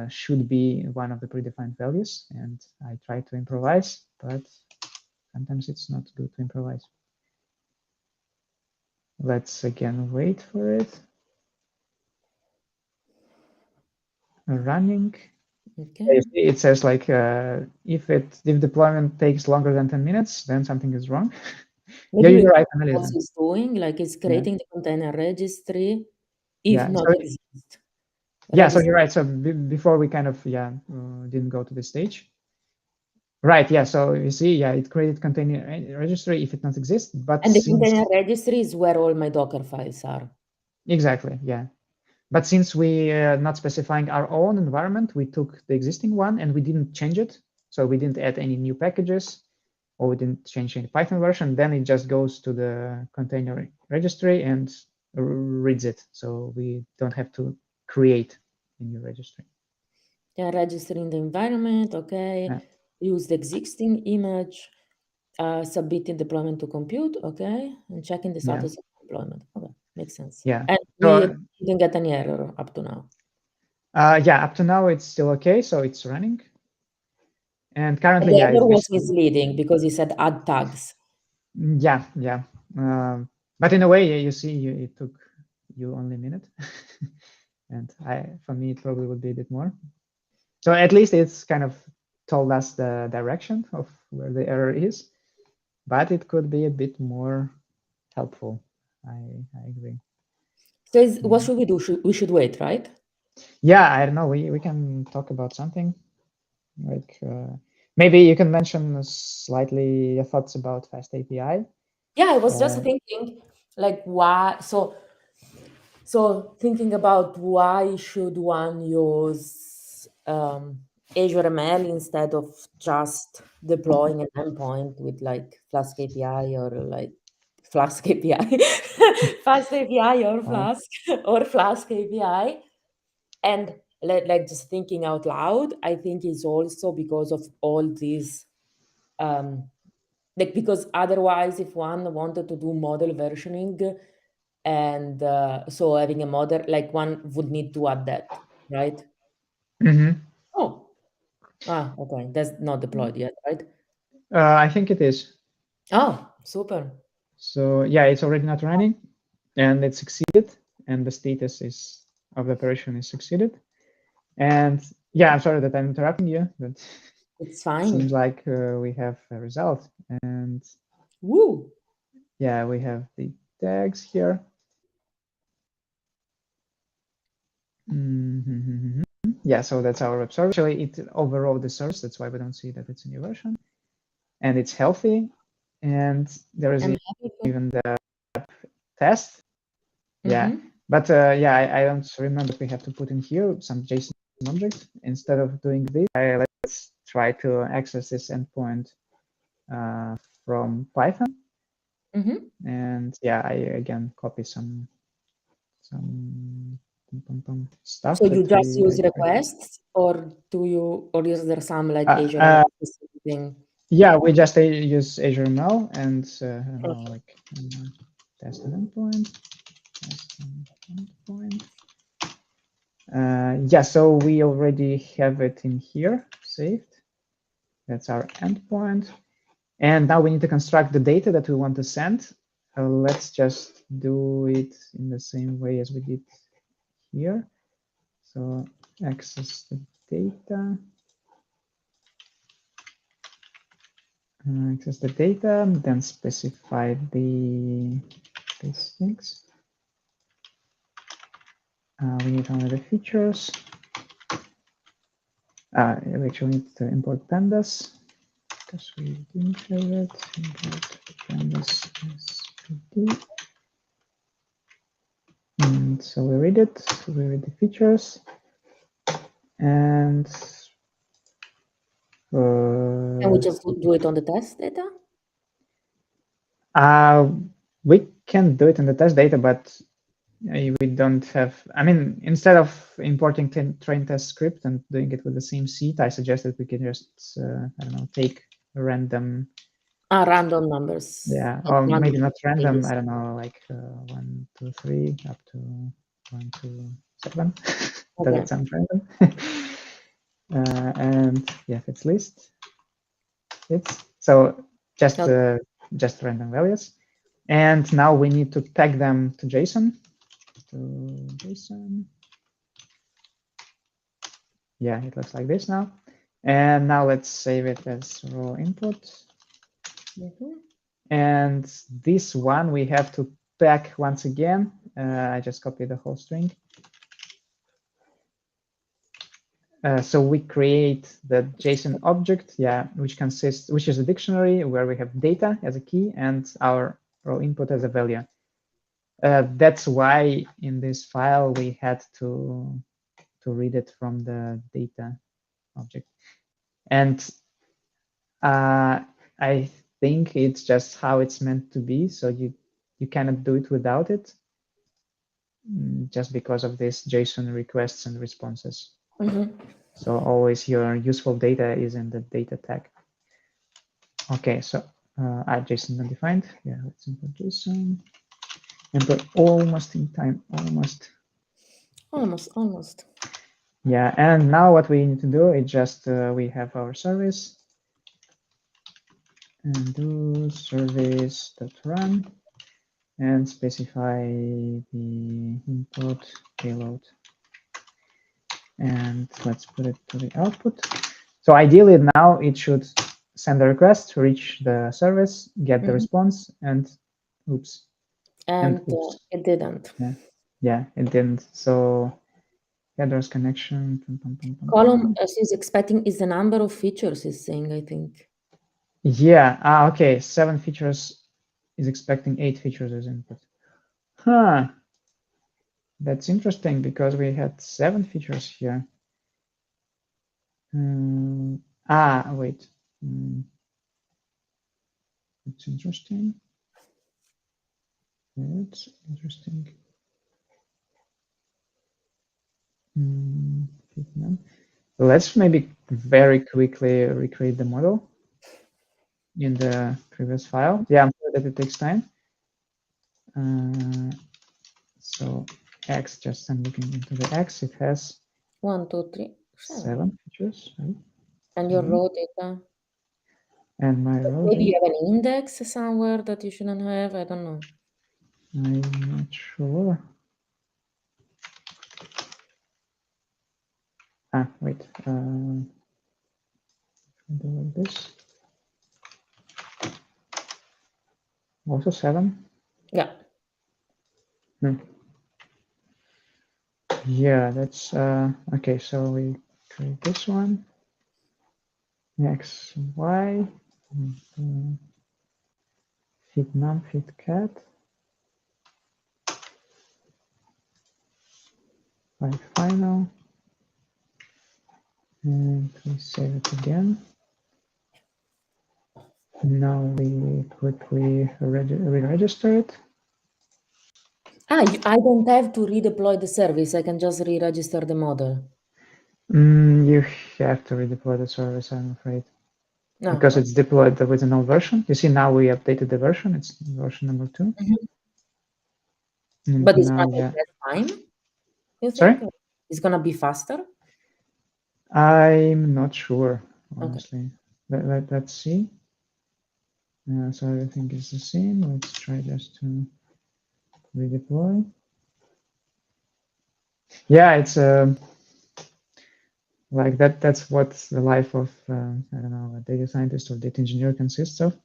Speaker 1: should be one of the predefined values, and I try to improvise, but sometimes it's not good to improvise. Let's again wait for it. Running.
Speaker 2: okay.
Speaker 1: It says like if deployment takes longer than 10 minutes, then something is wrong. Yeah,
Speaker 2: Maybe we
Speaker 1: you're right,
Speaker 2: know what
Speaker 1: Annalisa.
Speaker 2: it's doing, like it's
Speaker 1: Yeah,
Speaker 2: creating the container registry, if
Speaker 1: yeah.
Speaker 2: not
Speaker 1: So
Speaker 2: exist.
Speaker 1: yeah, so
Speaker 2: Registry.
Speaker 1: you're right. So before we kind of didn't go to this stage. Right. Yeah. So you see, yeah, it created container registry if it not exist, but
Speaker 2: And the
Speaker 1: since
Speaker 2: container registry is where all my Docker files are.
Speaker 1: exactly, yeah. But since we not specifying our own environment, we took the existing one and we didn't change it. So we didn't add any new packages, or we didn't change any Python version. Then it just goes to the container registry and reads it. So we don't have to create a new registry.
Speaker 2: Yeah, registering the environment, okay.
Speaker 1: Yeah.
Speaker 2: Use the existing image, submitting deployment to compute, okay, and checking the
Speaker 1: Yeah.
Speaker 2: status of deployment. Okay, makes sense.
Speaker 1: Yeah.
Speaker 2: And we
Speaker 1: So
Speaker 2: didn't get any error up to now.
Speaker 1: yeah, up to now it's still okay. So it's running. And
Speaker 2: And
Speaker 1: currently,
Speaker 2: the
Speaker 1: yeah, it's
Speaker 2: error was
Speaker 1: basically,
Speaker 2: misleading because he said add tags.
Speaker 1: yeah. But in a way, you see, it took you only a minute, and for me, it probably would be a bit more. So at least it's kind of told us the direction of where the error is, but it could be a bit more helpful. I agree.
Speaker 2: So what should we do? We should wait, right?
Speaker 1: Yeah, I don't know. We can talk about something like maybe you can mention slightly your thoughts about Fast API.
Speaker 2: Yeah, I was just thinking, like, why? So thinking about why should one use Azure ML instead of just deploying an endpoint with like Flask API or like Flask API, Fast API or Flask or Flask API. And like just thinking out loud, I think it's also because of all these, like because otherwise, if one wanted to do model versioning, and so having a model, like one would need to add that, right?
Speaker 1: Mm-hmm.
Speaker 2: Oh, okay, that's not deployed yet, right?
Speaker 1: I think it is.
Speaker 2: Oh, super.
Speaker 1: So yeah, it's already not running, and it succeeded, and the status is of the operation is succeeded. And yeah, I'm sorry that I'm interrupting you, but
Speaker 2: It's
Speaker 1: it
Speaker 2: fine.
Speaker 1: seems like we have a result. And
Speaker 2: Woo!
Speaker 1: yeah, we have the tags here. Mm-hmm. Yeah, so that's our web service. Actually, it overrode the service. That's why we don't see that it's a new version. And it's healthy. And there is even the test. Yeah, but yeah, I don't remember if we have to put in here some JSON object. Instead of doing this, let's try to access this endpoint from Python. And yeah, I again copy some stuff.
Speaker 2: So you just use requests, or is there some like Azure ML specific thing?
Speaker 1: Yeah, we just use Azure ML and I don't know, like test an endpoint. Yeah, so we already have it in here saved. That's our endpoint. And now we need to construct the data that we want to send. Let's just do it in the same way as we did here. So access the data. Access the data, then specify these things. We need only the features. We actually need to import pandas because we didn't have it. Import pandas SPD. And so we read it. We read the features, and
Speaker 2: Can we just do it on the test data?
Speaker 1: We can do it in the test data, but we don't have. I mean, instead of importing train test script and doing it with the same seed, I suggested we can just I don't know, take random.
Speaker 2: Random numbers.
Speaker 1: Yeah, or maybe not random. I don't know, like 1, 2, 3 up to 1, 2, 7. Does it sound random? And yeah, if it's list, it's so just random values. And now we need to tag them to JSON. Yeah, it looks like this now. And now let's save it as raw input. And this one we have to pack once again. I just copied the whole string. So we create the JSON object, yeah, which is a dictionary where we have data as a key and our raw input as a value. That's why in this file we had to read it from the data object. And I think it's just how it's meant to be. So you cannot do it without it, just because of this JSON requests and responses. So always your useful data is in the data tag. Okay, so add JSON undefined. Yeah, let's import JSON. And we're almost in time, almost. Yeah, and now what we need to do is just we have our service and do service.run and specify the input payload. And let's put it to the output. So ideally now it should send a request, reach the service, get the response, and oops.
Speaker 2: And oops. It didn't.
Speaker 1: Yeah, it didn't. So headers connection.
Speaker 2: Column is expecting is the number of features is saying, I think.
Speaker 1: Yeah. Okay. 7 features is expecting 8 features as input. Huh. That's interesting because we had 7 features here. Wait. It's interesting. That's interesting. Let's maybe very quickly recreate the model in the previous file. Yeah, I'm sure that it takes time. So X, just I'm looking into the X, it has
Speaker 2: 1, 2, 3, 7.
Speaker 1: 7 features, right?
Speaker 2: And your raw data?
Speaker 1: And my row
Speaker 2: Maybe
Speaker 1: data,
Speaker 2: you have an index somewhere that you shouldn't have. I don't know.
Speaker 1: I'm not sure. Wait, do like this. Also 7.
Speaker 2: Yeah.
Speaker 1: Yeah, that's okay. So we create this one. X, Y, fit num, fit cat. By final. And we save it again. Now we quickly re-register it.
Speaker 2: I don't have to redeploy the service. I can just re-register the model.
Speaker 1: You have to redeploy the service, I'm afraid, because it's deployed with an old version. You see, now we updated the version. It's version number 2.
Speaker 2: But it's
Speaker 1: now,
Speaker 2: gonna take less time, you
Speaker 1: Sorry?
Speaker 2: think? It's gonna be faster?
Speaker 1: I'm not sure,
Speaker 2: Okay.
Speaker 1: honestly. Let's see. So everything is the same. Let's try just to redeploy. Yeah, it's like that. That's what the life of I don't know, a data scientist or data engineer consists of.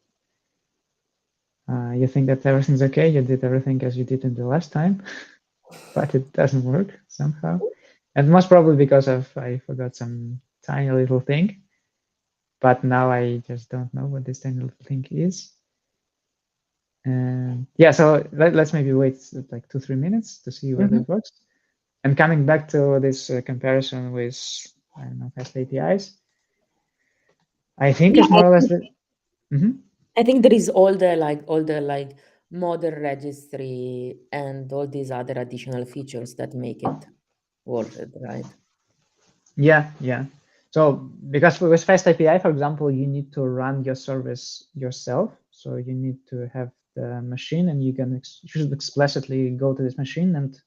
Speaker 1: You think that everything's okay. You did everything as you did in the last time, but it doesn't work somehow. And most probably because I forgot some tiny little thing. But now I just don't know what this tiny little thing is. And yeah, so let's maybe wait like 2-3 minutes to see whether it works. And coming back to this comparison with, I don't know, fast APIs, I think it's more or less.
Speaker 2: I think there is all the model registry and all these other additional features that make it worth it, right?
Speaker 1: Yeah. So because with fast API, for example, you need to run your service yourself. So you need to have the machine, and you should explicitly go to this machine and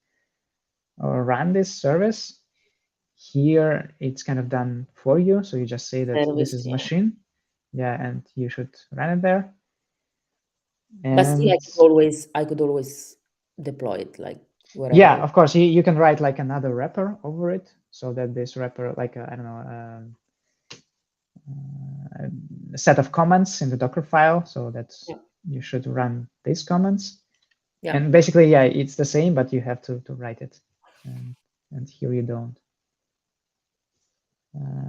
Speaker 1: run this service. Here, it's kind of done for you. So you just say that this is the machine. Yeah, and you should run it there.
Speaker 2: But still,
Speaker 1: And
Speaker 2: I could always deploy it like wherever.
Speaker 1: yeah, of course, you can write like another wrapper over it, so that this wrapper, like I don't know, a set of comments in the Docker file, so that you should run these comments.
Speaker 2: Yeah.
Speaker 1: And basically, yeah, it's the same, but you have to write it, and here you don't.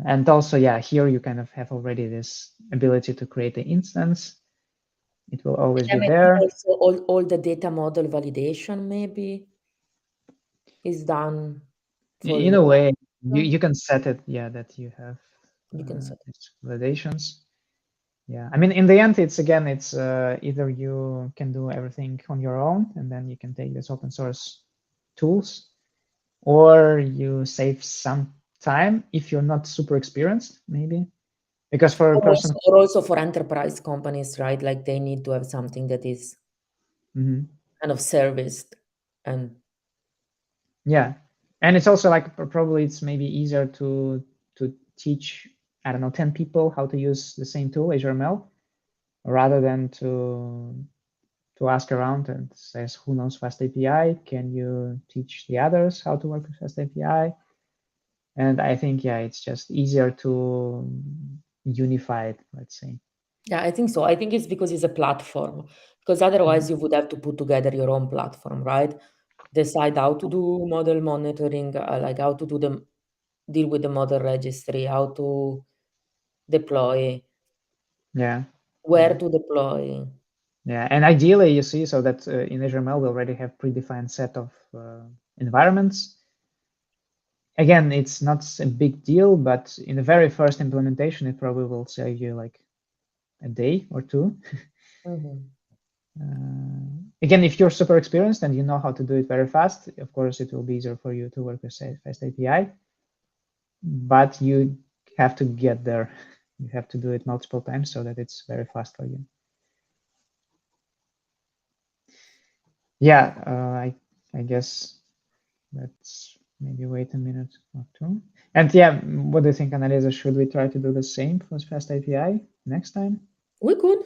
Speaker 1: And also, yeah, here you kind of have already this ability to create the instance. It will always be there.
Speaker 2: Also, all the data model validation maybe is done for
Speaker 1: In
Speaker 2: you.
Speaker 1: a way, you can set it, yeah, that you have
Speaker 2: You can set
Speaker 1: these validations. Yeah, I mean, in the end, it's either you can do everything on your own, and then you can take these open source tools, or you save some time if you're not super experienced, maybe. Because for a person,
Speaker 2: or also for enterprise companies, right? Like they need to have something that is kind of serviced and
Speaker 1: yeah, and it's also like probably it's maybe easier to teach, I don't know, 10 people how to use the same tool, Azure ML, rather than to ask around and says, who knows Fast API? Can you teach the others how to work with Fast API? And I think, yeah, it's just easier to unify it, let's say.
Speaker 2: yeah, I think so. I think it's because it's a platform, because otherwise you would have to put together your own platform, right? Decide how to do model monitoring, like how to deal with the model registry, how to deploy, where to deploy.
Speaker 1: Yeah, and ideally, you see, so that in Azure ML, we already have predefined set of environments. Again, it's not a big deal, but in the very first implementation, it probably will save you like a day or two. again, if you're super experienced and you know how to do it very fast, of course, it will be easier for you to work with Fast API. But you have to get there. You have to do it multiple times so that it's very fast for you. Yeah, I guess let's maybe wait a minute or two. And yeah, what do you think, Annalisa? Should we try to do the same for Fast API next time?
Speaker 2: We could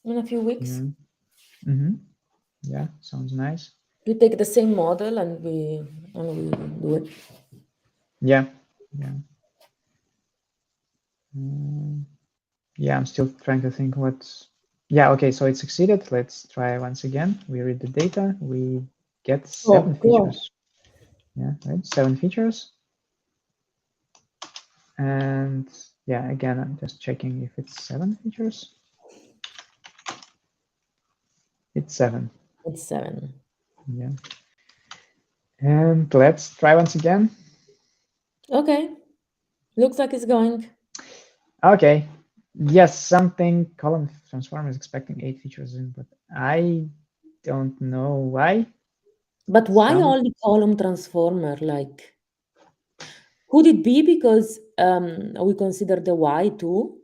Speaker 2: in a few weeks.
Speaker 1: Yeah. Mm-hmm. Yeah, sounds nice.
Speaker 2: We take the same model and we do it.
Speaker 1: Yeah, yeah. Yeah, I'm still trying to think what's. Yeah, okay, so it succeeded. Let's try once again. We read the data. We get 7 features. Yeah, right, 7 features. And yeah, again, I'm just checking if it's 7 features. It's 7.
Speaker 2: It's 7.
Speaker 1: Yeah. And let's try once again.
Speaker 2: Okay. Looks like it's going.
Speaker 1: Okay. Yes, something column transform is expecting 8 features in, but I don't know why.
Speaker 2: But why only column transformer? Like, could it be because we consider the Y too?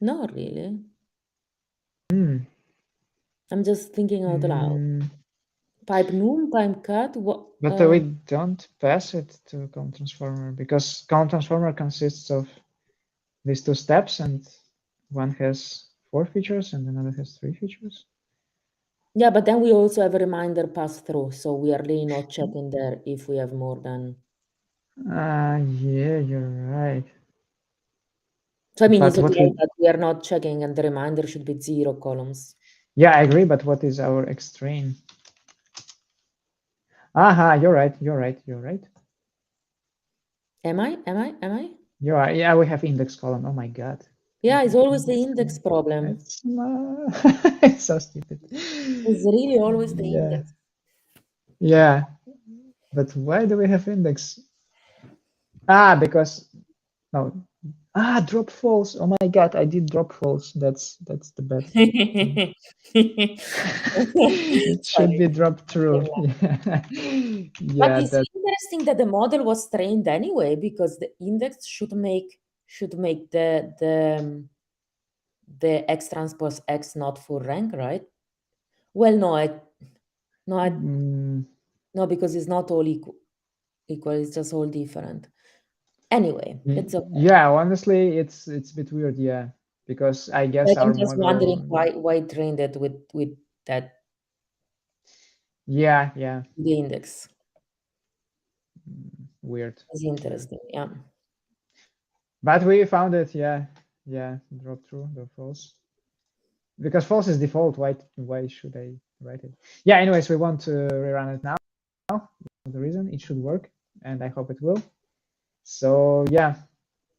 Speaker 2: Not really. I'm just thinking out loud. Pipe num, pipe cut. What?
Speaker 1: But we don't pass it to column transformer because column transformer consists of these 2 steps, and one has 4 features and another has 3 features.
Speaker 2: Yeah, but then we also have a reminder pass through, so we are really not checking there if we have more than.
Speaker 1: Yeah, you're right.
Speaker 2: So I mean,
Speaker 1: But
Speaker 2: it's
Speaker 1: what
Speaker 2: okay,
Speaker 1: we.
Speaker 2: but we are not checking, and the reminder should be 0 columns.
Speaker 1: Yeah, I agree. But what is our extrain? Aha, you're right. You're right. You're right.
Speaker 2: Am I? Am I? Am I?
Speaker 1: You are. Yeah, we have index column. Oh my god.
Speaker 2: Yeah,
Speaker 1: We
Speaker 2: it's
Speaker 1: have
Speaker 2: always the index problem.
Speaker 1: It's it's so stupid.
Speaker 2: It's really always the
Speaker 1: Yeah.
Speaker 2: index.
Speaker 1: Yeah. But why do we have index? Because no. Drop false. Oh my god, I did drop false. That's the bad thing. It should be dropped true.
Speaker 2: But
Speaker 1: Yeah,
Speaker 2: it's
Speaker 1: that.
Speaker 2: interesting that the model was trained anyway, because the index should make the X transpose X not full rank, right? Well, no, because it's not all equal. It's just all different. Anyway, it's okay.
Speaker 1: Yeah, honestly, it's a bit weird. Yeah, because I guess
Speaker 2: Like,
Speaker 1: our
Speaker 2: I'm just wondering
Speaker 1: model.
Speaker 2: why trained it with that
Speaker 1: Yeah,
Speaker 2: the index.
Speaker 1: weird.
Speaker 2: It's interesting, yeah.
Speaker 1: But we found it. Yeah, drop true, drop false. Because false is default. Why should I write it? Yeah. Anyways, we want to rerun it now. The reason it should work, and I hope it will. So yeah,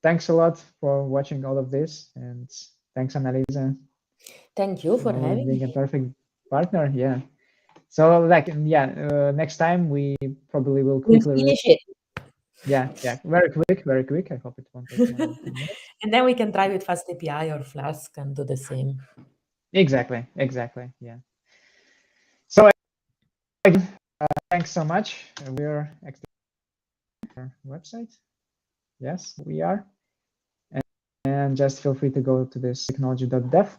Speaker 1: thanks a lot for watching all of this, and thanks, Annalisa.
Speaker 2: Thank you for having
Speaker 1: being
Speaker 2: me.
Speaker 1: a perfect partner. Yeah. So like next time we probably will
Speaker 2: We'll
Speaker 1: quickly.
Speaker 2: finish it.
Speaker 1: Yeah, very quick. I hope it won't take more than 10 minutes.
Speaker 2: And then we can try with Fast API or Flask and do the same.
Speaker 1: Exactly. Yeah. So again, thanks so much. We're our website. Yes, we are. And just feel free to go to this technology.dev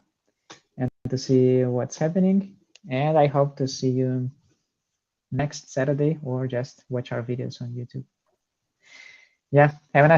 Speaker 1: and to see what's happening. And I hope to see you next Saturday or just watch our videos on YouTube. Yeah, have a nice